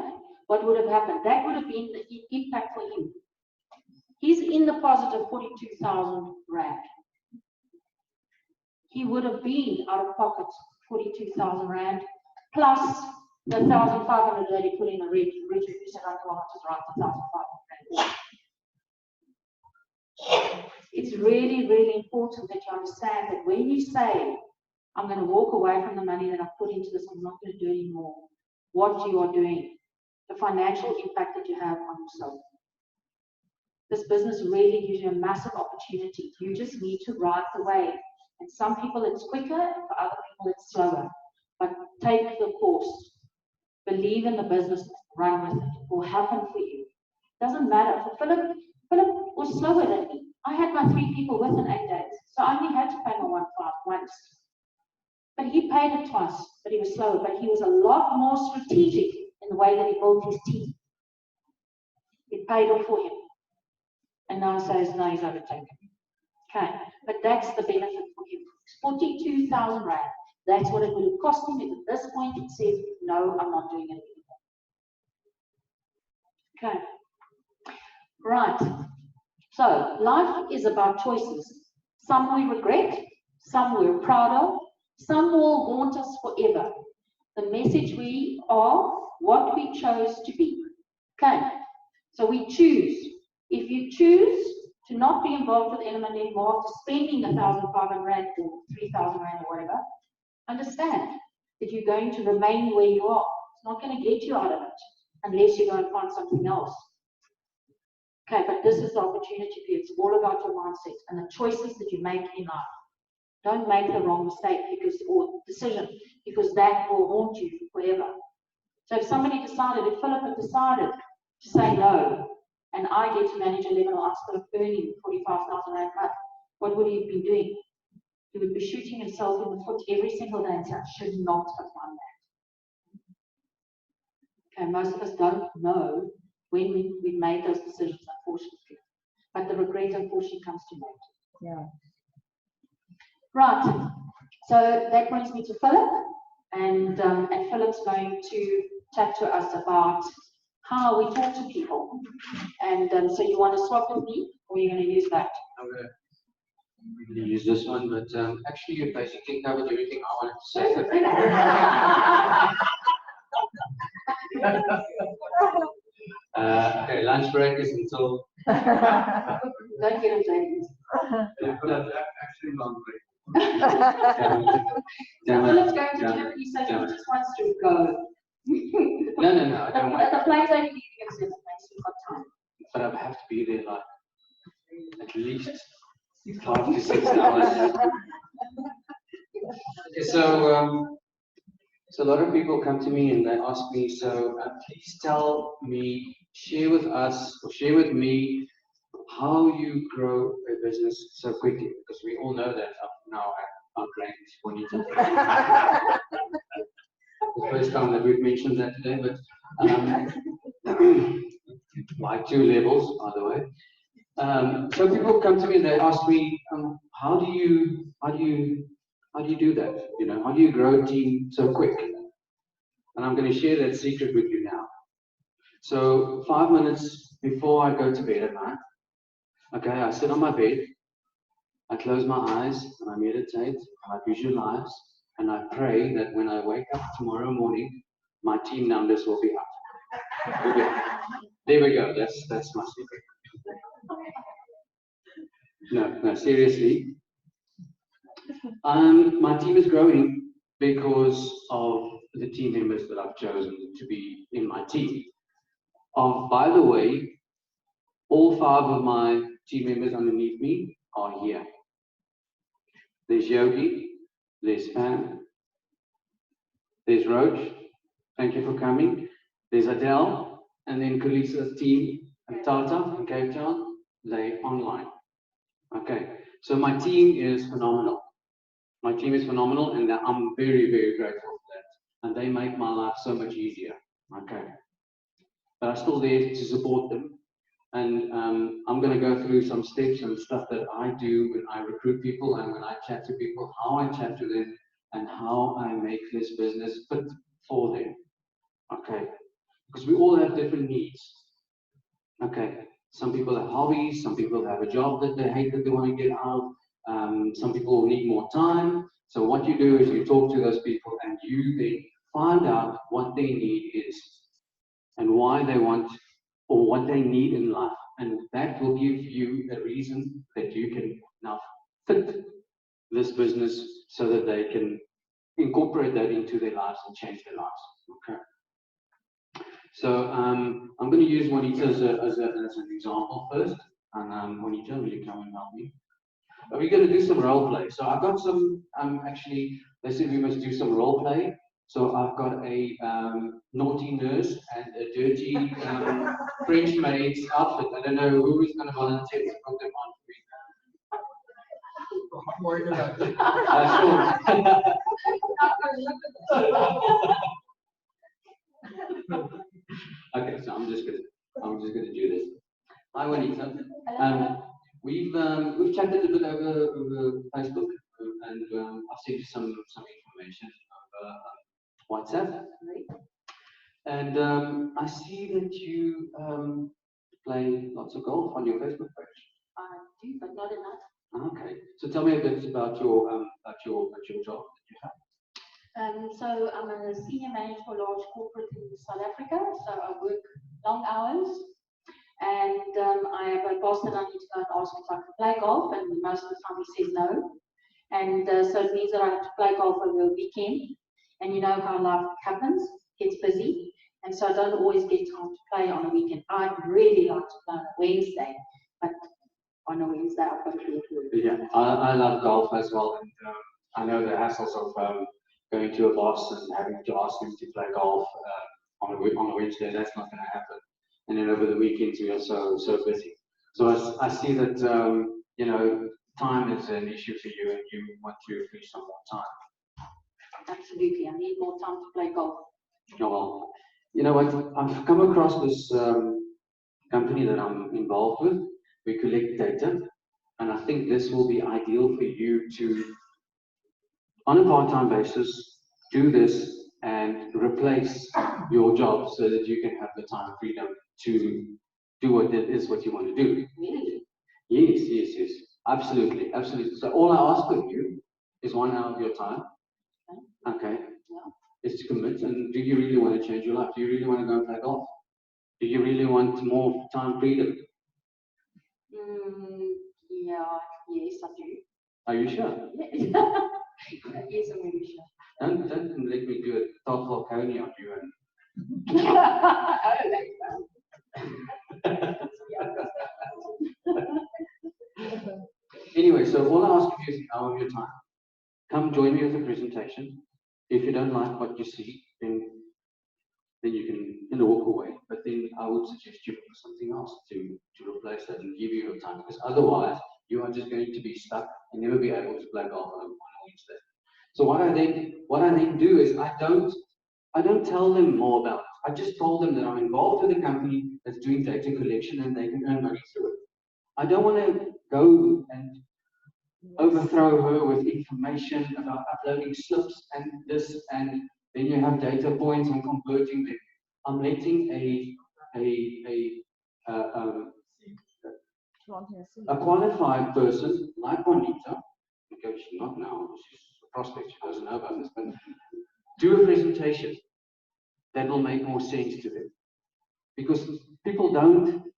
What would have happened? That would have been the impact for him. He's in the positive 42,000 Rand. He would have been out of pocket 42,000 Rand plus the 1,500 that he put in a red. Richard, you said, I don't want to write the 1,500 Rand. It's really, really important that you understand that when you say, I'm going to walk away from the money that I've put into this, I'm not going to do anymore, what you are doing, the financial impact that you have on yourself. This business really gives you a massive opportunity. You just need to ride the wave. And some people it's quicker, and for other people it's slower. But take the course. Believe in the business, run with it. It will happen for you. Doesn't matter. For Philip was slower than me. I had my 3 people within 8 days. So I only had to pay my 1,500 once. But he paid it twice, but he was slower. But he was a lot more strategic in the way that he built his team. It paid off for him. And now he says, no, he's overtaken. Okay, but that's the benefit for him. It's 42,000 Rand. That's what it would have cost him if at this point he said, no, I'm not doing it anymore. Okay, right. So life is about choices. Some we regret, some we're proud of, some will haunt us forever. The message we are what we chose to be. Okay, so we choose. If you choose to not be involved with Element anymore after spending 1,500 Rand or 3,000 Rand or whatever, understand that you're going to remain where you are. It's not going to get you out of it unless you go and find something else. Okay, but this is the opportunity for you. It's all about your mindset and the choices that you make in life. Don't make the wrong mistake or decision, because that will haunt you forever. So if somebody decided, if Philip had decided to say no, and I get to manage a level I was earning 45,000 Rand a month, what would he have been doing? He would be shooting himself in the foot every single day and say, I should not have done that. Okay, most of us don't know when we made those decisions, unfortunately. But the regret, unfortunately, comes too late. Yeah. Right. So that brings me to Philip, and Philip's going to chat to us about how we talk to people. And so you want to swap with me, or you're going to use that? I'm going to use this one, but actually you basically covered everything I wanted to say. Okay, lunch break is until. Don't get him, ladies. Actually, long break. Philip's going to Germany, so he just wants to go. No, I don't want. The plane's only leaving at 7, so we've got time. But I have to be there like at least 5 to 6 hours. Okay, so a lot of people come to me and they ask me, so please tell me, share with us or share with me how you grow a business so quickly, because we all know that now I'm great Bonita. The first time that we've mentioned that today, but by 2 levels, by the way. So people come to me and they ask me, how do you do that? You know, how do you grow a team so quick? And I'm going to share that secret with you now. So 5 minutes before I go to bed at night, okay, I sit on my bed, I close my eyes, and I meditate, I visualize, and I pray that when I wake up tomorrow morning, my team numbers will be up. Okay. There we go. That's my secret. No, seriously. My team is growing because of the team members that I've chosen to be in my team. By the way, all 5 of my team members underneath me are here. There's Yogi, there's Pam, there's Roach, thank you for coming. There's Adele, and then Kalisa's team, and Tata in Cape Town, they're online. Okay, so my team is phenomenal. My team is phenomenal, and I'm very, very grateful for that. And they make my life so much easier. Okay, but I'm still there to support them. And I'm going to go through some steps and stuff that I do when I recruit people and when I chat to people, how I chat to them, and how I make this business fit for them. Okay, because we all have different needs. Okay, some people have hobbies, some people have a job that they hate that they want to get out. Some people need more time. So what you do is you talk to those people and you then find out what their need is and why they want or what they need in life. And that will give you a reason that you can now fit this business so that they can incorporate that into their lives and change their lives. Okay. So I'm going to use Juanita as an example first. And Juanita, will you come and help me? We're going to do some role play. So I've got some, actually, they said we must do some role play. So I've got a naughty nurse and a dirty French maid's outfit. I don't know who is going to volunteer to put them on for me. Okay, so I'm just gonna do this. Hi, Juanita. We've chatted a bit over Facebook, and I've sent you some information over WhatsApp. And I see that you play lots of golf on your Facebook page. to, but not enough. Okay, so tell me a bit about your job that you have. So I'm a senior manager for a large corporate in South Africa. So I work long hours, and I have a boss that I need to go and ask if I can play golf, and most of the time he says no. And so it means that I have to play golf over the weekend. And you know how life happens, gets busy, and so I don't always get time to play on a weekend. I'd really like to play on a Wednesday, but on a Wednesday I've got to do it. Yeah, I love golf as well, and I know the hassles of going to a boss and having to ask him to play golf on a Wednesday. That's not going to happen. And then over the weekends we are so busy. So I see that you know, time is an issue for you, and you want to free some more time. Absolutely, I need more time to play golf. Oh, well, you know what? I've come across this company that I'm involved with. We collect data, and I think this will be ideal for you to, on a part-time basis, do this and replace your job so that you can have the time freedom to do what it is what you want to do. Really? Yes, absolutely. So all I ask of you is 1 hour of your time. Okay. Yeah. Is to commit. And do you really want to change your life? Do you really want to go and play golf? Do you really want more time freedom? Yeah, yes, I do. Are you sure? Yes, yes, I'm really sure. Don't let me do a top falcone on you. Anyway, so all I ask of you is an hour of your time. Come join me with a presentation. If you don't like what you see, then you can walk away. But then I would suggest you look for something else to replace that and give you your time, because otherwise you are just going to be stuck and never be able to play golf on a Wednesday. So what I then do is I don't tell them more about it. I just told them that I'm involved with a company that's doing data collection and they can earn money through it. I don't want to go and overthrow her with information about uploading slips and this, and then you have data points and converting them. I'm letting a qualified person like Juanita, okay, she's not now, she's a prospect, she doesn't know about this, but do a presentation that will make more sense to them. Because people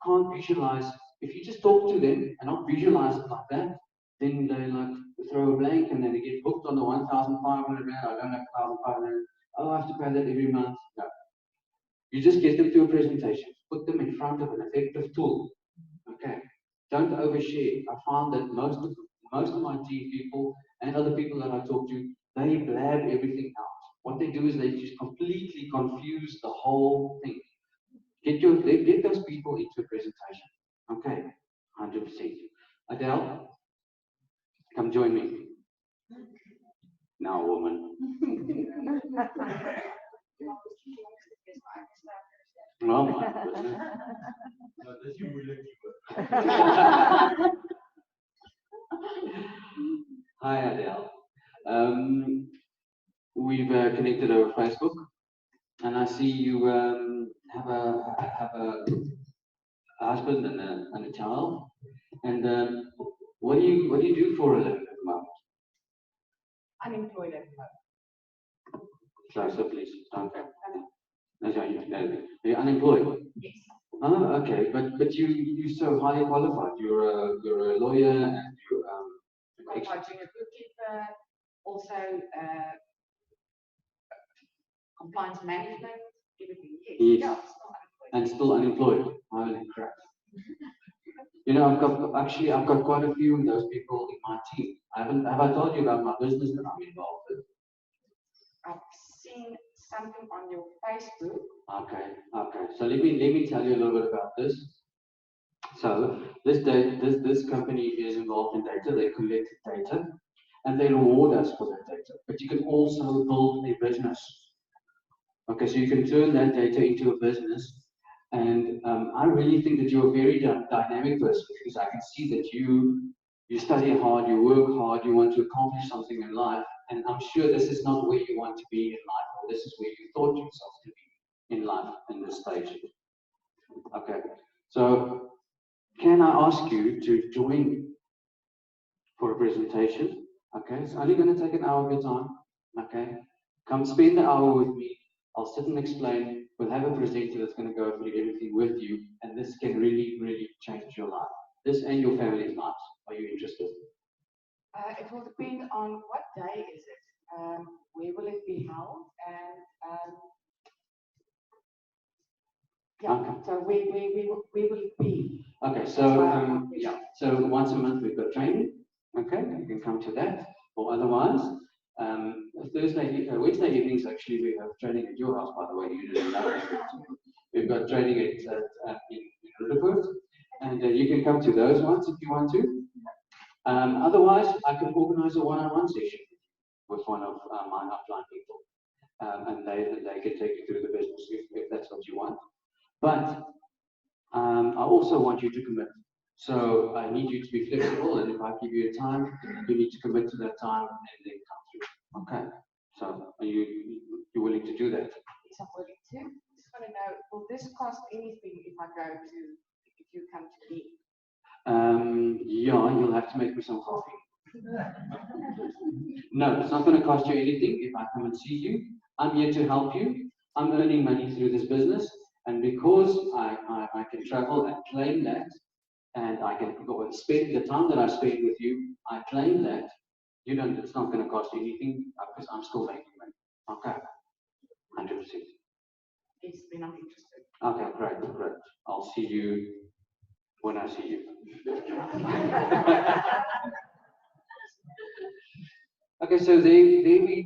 can't visualize. If you just talk to them and not visualize it like that, then they like throw a blank and then they get booked on the 1,500 rand. I don't have 1,500. Oh, I have to pay that every month. No. You just get them to a presentation. Put them in front of an effective tool. Okay. Don't overshare. I found that most of my team people and other people that I talk to, they blab everything out. What they do is they just completely confuse the whole thing. Get those people into a presentation. Okay, 100%. Adele, come join me. Now, woman. Well, my Hi, Adele. We've connected over Facebook, and I see you have a husband and a child. And what do you do for a living at the moment? Unemployed at the moment. Closer, please. Don't. You're unemployed. Yes. Oh, okay. But you're so highly qualified. You're a lawyer and you're Qualified junior bookkeeper, also compliance management, everything. Yes. Yes. Yeah, still unemployed. and still unemployed. Holy crap. You know, I've got quite a few of those people in my team. Have I told you about my business that I'm involved with? I've seen something on your Facebook. Okay. So let me tell you a little bit about this. So this company is involved in data. They collect data and they reward us for that data. But you can also build a business. Okay, so you can turn that data into a business. And I really think that you're a very dynamic person, because I can see that you study hard, you work hard, you want to accomplish something in life. And I'm sure this is not where you want to be in life, or this is where you thought yourself to be in life in this stage. Okay, so can I ask you to join for a presentation. Okay, it's only going to take an hour of your time. Okay, come spend the hour with me. I'll sit and explain. We'll have a presenter that's going to go through everything with you, and this can really, really change your life. This and your family's lives. Are you interested? It will depend on what day is it, where will it be held, and yeah. Okay. So where will it be? Okay, so yeah, so once a month we've got training. Okay, you can come to that, or otherwise, Wednesday evenings actually we have training at your house. By the way, you didn't know that. We've got training in Rudderford, and you can come to those ones if you want to. Otherwise, I can organise a one-on-one session with one of my upline people, and they can take you through the business if that's what you want. But I also want you to commit. So I need you to be flexible, and if I give you a time, you need to commit to that time and then come through. Okay. So are you willing to do that? Yes, I'm willing to. Just want to know, will this cost anything if you come to me? Yeah, you'll have to make me some coffee. No, it's not going to cost you anything if I come and see you. I'm here to help you. I'm earning money through this business, and because I can travel and claim that, and I can go and spend the time that I spend with you, I claim that. It's not going to cost you anything because I'm still making money. Okay, 100%. Yes, then I'm interested. Okay, great. I'll see you when I see you. Okay, so there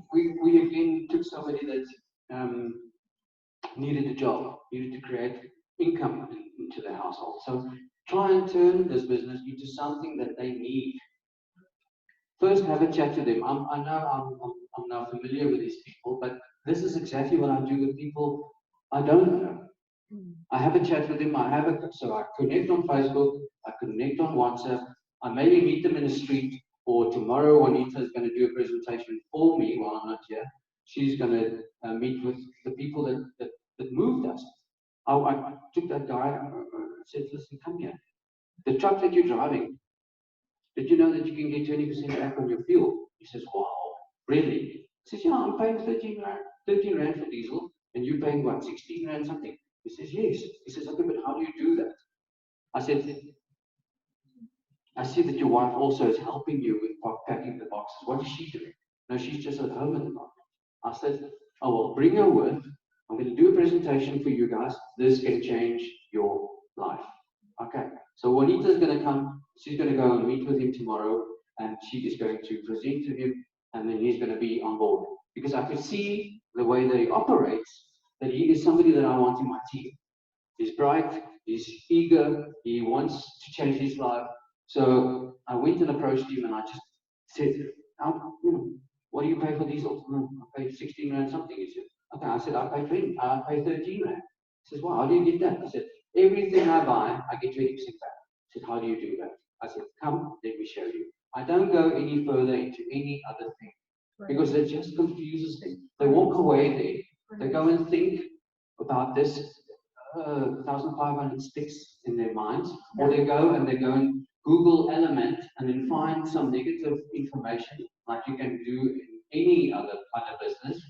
we again took somebody that needed a job, needed to create income into their household. So try and turn this business into something that they need. First, have a chat to them. I know I'm now familiar with these people, but this is exactly what I do with people I don't know. I have a chat with them. So I connect on Facebook. I connect on WhatsApp. I maybe meet them in the street, or tomorrow Juanita is going to do a presentation for me while I'm not here. She's going to meet with the people that moved us. I took that guy and said, listen, come here. The truck that you're driving, did you know that you can get 20% back on your fuel? He says, wow, really? I says, yeah, I'm paying 13 rand for diesel, and you're paying what, 16 rand something? He says, yes. He says, okay, but how do you do that? I said, I see that your wife also is helping you with packing the boxes. What is she doing? No, she's just at home at the moment. I said, oh, well, bring her with. I'm going to do a presentation for you guys. This can change your life. Okay, so Juanita's going to come. She's going to go and meet with him tomorrow, and she is going to present to him, and then he's going to be on board. Because I could see the way that he operates, that he is somebody that I want in my team. He's bright, he's eager, he wants to change his life. So I went and approached him, and I just said, what do you pay for diesel? I pay 16 rand something. He said, okay. I said, I pay 13 rand. He says, well, how do you get that? I said, everything I buy, I get 20% back. I said, how do you do that? I said, come, let me show you. I don't go any further into any other thing because it just confuses them. They walk away there. They go and think about this 1,500 sticks in their minds, or they go and Google element and then find some negative information like you can do in any other business.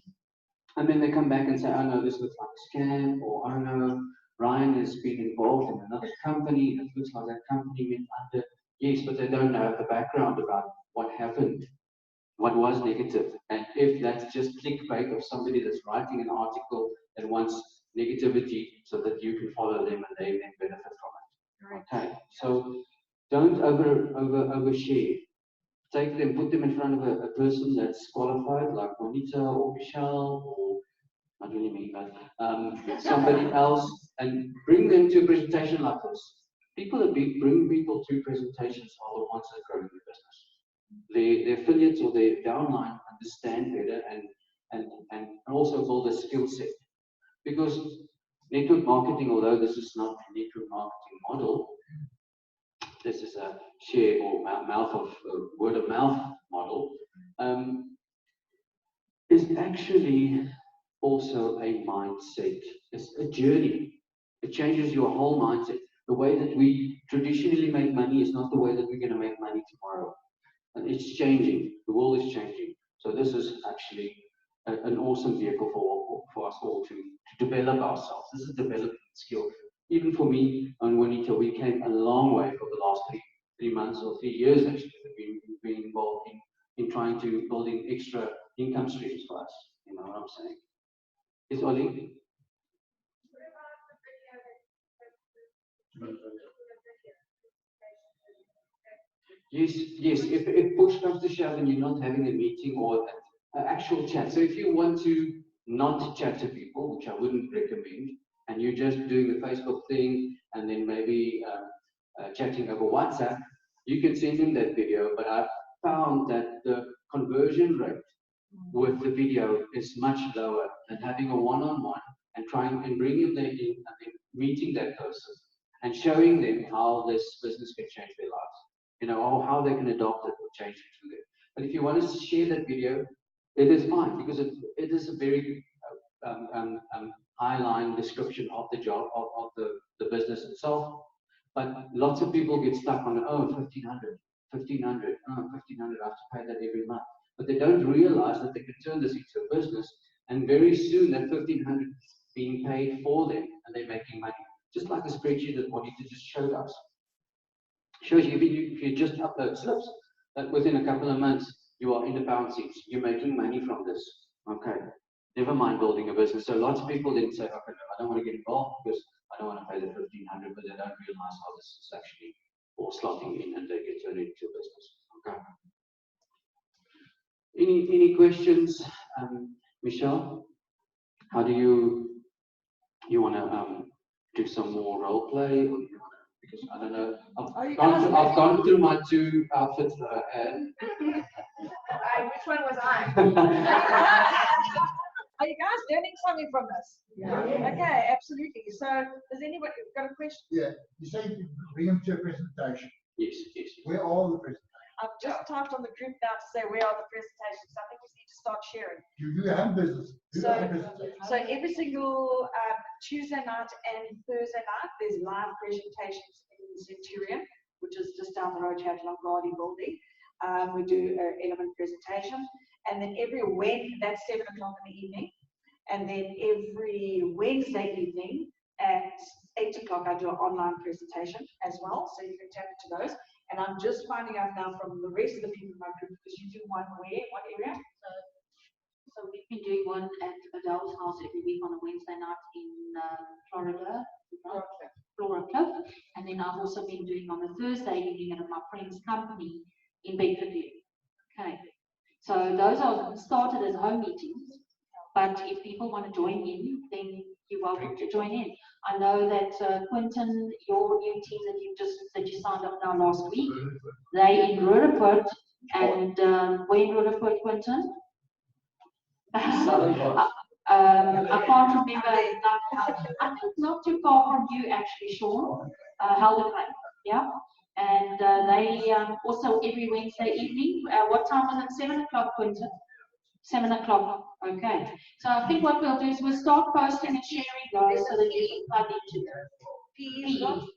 And then they come back and say, oh no, this looks like a scam, or oh no, Ryan has been involved in another company, and it looks like that company went under. Yes, but they don't know the background about what happened, what was negative. And if that's just clickbait of somebody that's writing an article that wants negativity so that you can follow them and they then benefit from it. Okay, so don't overshare. Take them, put them in front of a person that's qualified, like Juanita or Michelle, or not really me, but somebody else, and bring them to a presentation like this. People that bring people to presentations are the ones that are growing the business. The affiliates or the downline understand better and also build a skill set. Because network marketing, although this is not a network marketing model, this is a share or word of mouth model, is actually also a mindset. It's a journey. It changes your whole mindset. The way that we traditionally make money is not the way that we're going to make money tomorrow. And it's changing. The world is changing. So this is actually an awesome vehicle for us all to develop ourselves. This is a development skill. Even for me and Juanita, we came a long way for the last three months or 3 years actually. We've been involved in trying to building extra income streams for us. You know what I'm saying? Is Oli? Yes. If push comes to shove and you're not having a meeting or an actual chat. So if you want to not chat to people, which I wouldn't recommend, and you're just doing the Facebook thing and then maybe chatting over WhatsApp, you can send in that video. But I found that the conversion rate with the video is much lower than having a one-on-one and trying and bringing them in and then meeting that person and showing them how this business can change their lives, you know, or how they can adopt it or change it to them. But if you want to share that video, it is fine because it is a very high-line description of the job, of the business itself. But lots of people get stuck on, oh, 1,500, oh, 1,500, I have to pay that every month. But they don't realize that they can turn this into a business, and very soon that 1,500 is being paid for them, and they're making money. Just like the spreadsheet that Juanita just showed us. Shows you if you just upload slips, that within a couple of months, you are in the pound seats. You're making money from this. Okay. Never mind building a business. So lots of people then say, okay, no, I don't want to get involved because I don't want to pay the 1,500, but they don't realize how this is actually all slotting in and they get turned into a business. Okay. Any questions, Michelle? How do you want to do some more role play, or you want to, because I don't know. I've gone through my 2 outfits that I had. Which one was I? Are you guys learning something from this? Yeah. Okay, absolutely. So, does anybody got a question? Yeah, you say you bring them to a presentation. Yes. Where are the presentations? I've just typed on the group now to say where are the presentations. I think we need to start sharing. You do have business. So every single Tuesday night and Thursday night, there's live presentations in Centurion, which is just down the road here at Lombardi building. We do an element presentation, and then that's 7 o'clock in the evening, and then every Wednesday evening at 8 o'clock I do an online presentation as well, so you can tap into those. And I'm just finding out now from the rest of the people in my group, because you do one area? So we've been doing one at Adele's house every week on a Wednesday night in Florida, Flora Cliff. And then I've also been doing on a Thursday evening at my friend's company in Bedfordview. Okay. So those are started as home meetings, but if people want to join in, then you're welcome to join in. I know that Quentin, your new team that you signed up now last week, they in Roodepoort, and where in Roodepoort, Quentin? I can't remember. I think not too far from you actually, Sean. Helderplain, yeah. And they also every Wednesday evening. What time was it? 7 o'clock, Quentin. 7 o'clock. Okay. So I think what we'll do is we'll start posting and sharing those so that you can plug into them.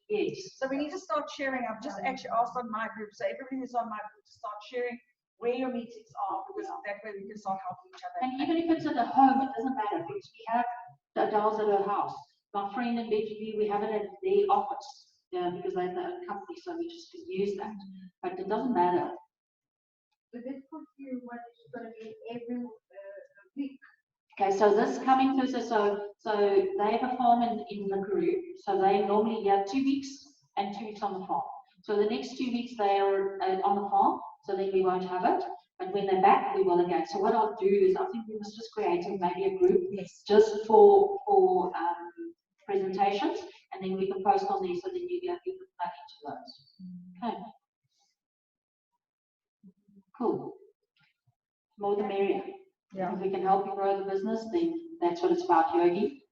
Yes. So we need to start sharing. I've just actually asked on my group, so everybody who's on my group to start sharing where your meetings are, because that way we can start helping each other. And even if it's at the home, it doesn't matter because we have the Adele's at her house. My friend in Bedfordview, we have it at their office, because they have their own company, so we just use that. But it doesn't matter. So this puts you what is going to be every week. Okay, so this coming Thursday, so they have a farm in the group, so they normally have 2 weeks and 2 weeks on the farm. So the next 2 weeks they are on the farm, so then we won't have it. But when they're back, we will again. So what I'll do is I think we must just create maybe a group just for presentations, and then we can post on there so that you can plug into those. Okay. Cool. More the merrier. Yeah. If we can help you grow the business, then that's what it's about, Yogi.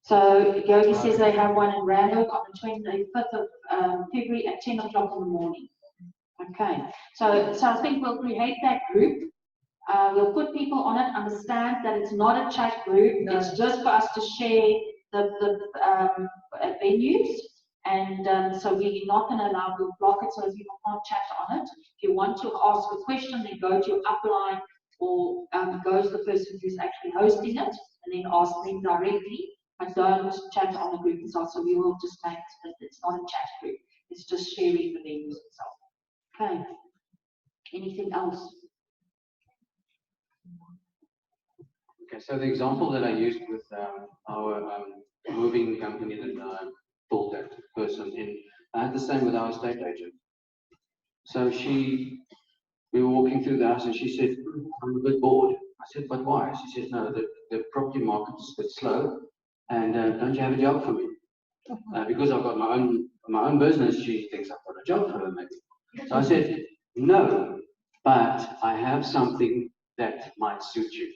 So Yogi says they have one in Randolph on the 25th of February at 10 o'clock in the morning. Okay. So I think we'll create that group. We'll put people on it, understand that it's not a chat group. No. It's just for us to share the venues And so we're not going to allow you to block it so people can't chat on it. If you want to ask a question, then go to your upline or go to the person who's actually hosting it and then ask them directly. But don't chat on the group itself. So we will just make it, it's not a chat group. It's just sharing the venues itself. Okay. Anything else? Okay, so the example that I used with our moving company that I brought that person in, I had the same with our estate agent. So we were walking through the house and she said, I'm a bit bored. I said, but why? She said, no, the property market is a bit slow and don't you have a job for me? Because I've got my own business, she thinks I've got a job for her maybe. So I said, no, but I have something that might suit you.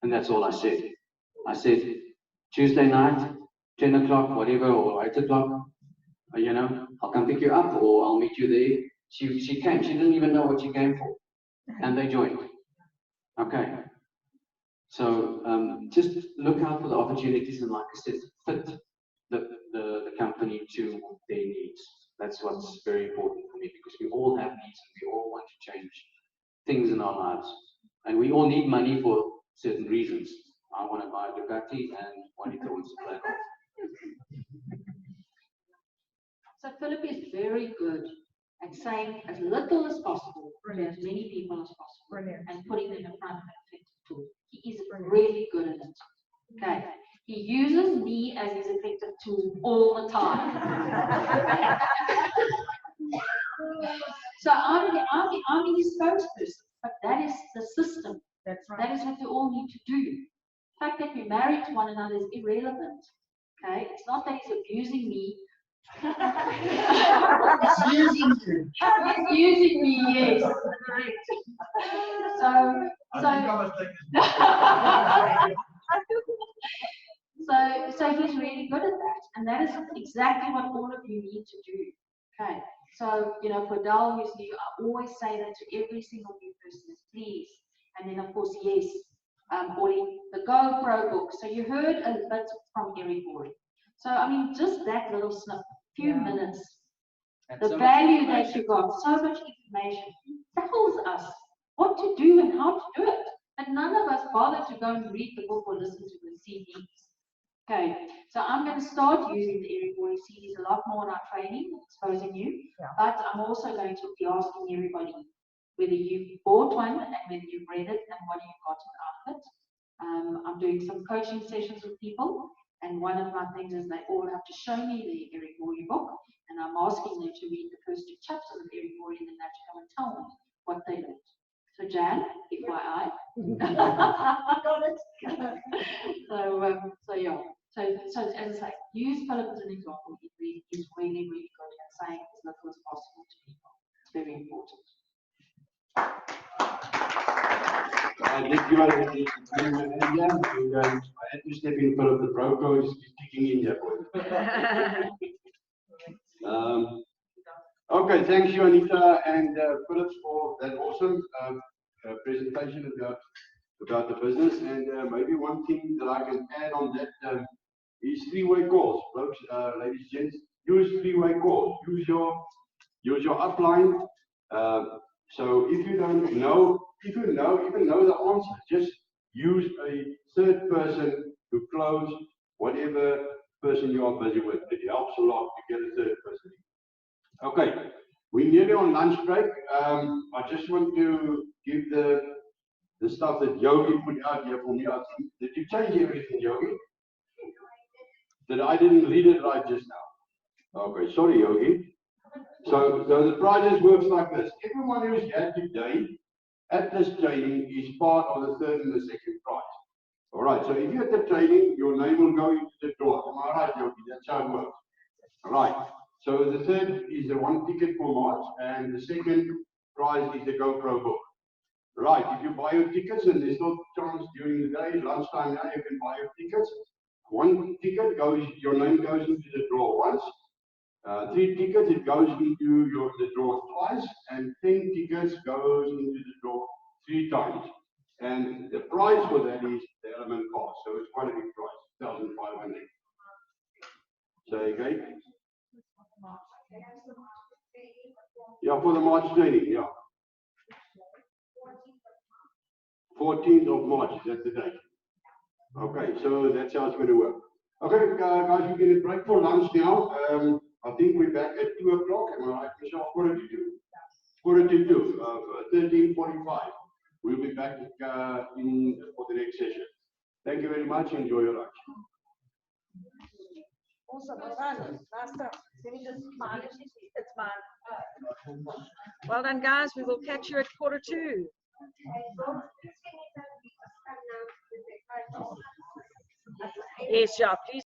And that's all I said. I said, Tuesday night, 10 o'clock, whatever, or 8 o'clock, you know, I'll come pick you up or I'll meet you there. She came, she didn't even know what she came for. And they joined. Okay. So just look out for the opportunities and like I said, fit the company to their needs. That's what's very important for me because we all have needs and we all want to change things in our lives. And we all need money for certain reasons. I want to buy a Ducati and Juanita wants to play golf. So Philip is very good at saying as little as possible to as many people as possible. Brilliant. And putting them in front of an effective tool. He is really good at it. Okay. He uses me as his effective tool all the time. So I'm his spokesperson, but that is the system. That's right. That is what we all need to do. The fact that we're married to one another is irrelevant. Okay, it's not that he's abusing me. It's using you. He's using me, yes. Correct. So he's really good at that, and that is exactly what all of you need to do. Okay, so you know, for Dal, I always say that to every single new person is please, and then of course yes, Ollie, the GoPro book. So you heard a bit from Eric already. So I mean, just that little snip, few minutes, the so value that you got, so much information tells us what to do and how to do it. And none of us bother to go and read the book or listen to the CDs. Okay, so I'm going to start using the Eric Worre CDs a lot more in our training, exposing you. But I'm also going to be asking everybody whether you've bought one and whether you've read it and what you've gotten out of it. I'm doing some coaching sessions with people, and one of my things is they all have to show me the Eric Worre book, and I'm asking them to read the first 2 chapters of Eric Worre and then they have to come and tell me what they learned. So Jan, FYI. Got it. So yeah. So as I say, use Philip as an example. He's really, really good at saying as little as possible to people. It's very important. I did give out I had to step in Philip, the broker is kicking in there. Okay, thanks you Anita and Philip for that awesome presentation about the business, and maybe one thing that I can add on that is 3-way calls. Folks, ladies and gents, use 3-way calls. Use your upline. So if you don't know, even know the answer, just use a third person to close whatever person you are busy with. It helps a lot to get a third person. Okay, we're nearly on lunch break. I just want to give the stuff that Yogi put out here for me. I think, did you change everything, Yogi? That I didn't read it right just now. Okay, sorry, Yogi. So the prizes works like this. Everyone who's here today at this training is part of the third and the second prize. All right, so if you're at the training, your name will go into the draw. Am I right, Yogi? That's how it works. All right. So the third is the 1 ticket for March, and the second prize is the GoPro book. Right, if you buy your tickets, and there's no chance during the day, lunchtime now, you can buy your tickets. 1 ticket goes, your name goes into the draw once. 3 tickets, it goes into the draw twice, and 10 tickets goes into the draw 3 times. And the prize for that is the element cost, so it's quite a big prize, 1,500. So okay, Yeah, for the March training, yeah. 14th of March, is that the date? Okay, so that's how it's going to work. Okay, guys, we can break for lunch now. I think we're back at 2 o'clock. Am I right, Michelle? Quarter to 2. Quarter to 2, 13:45. We'll be back in for the next session. Thank you very much. Enjoy your lunch. Awesome, well done. Nice stuff. It's mine. Well done, guys. We will catch you at 1:45. Yes, yeah, please.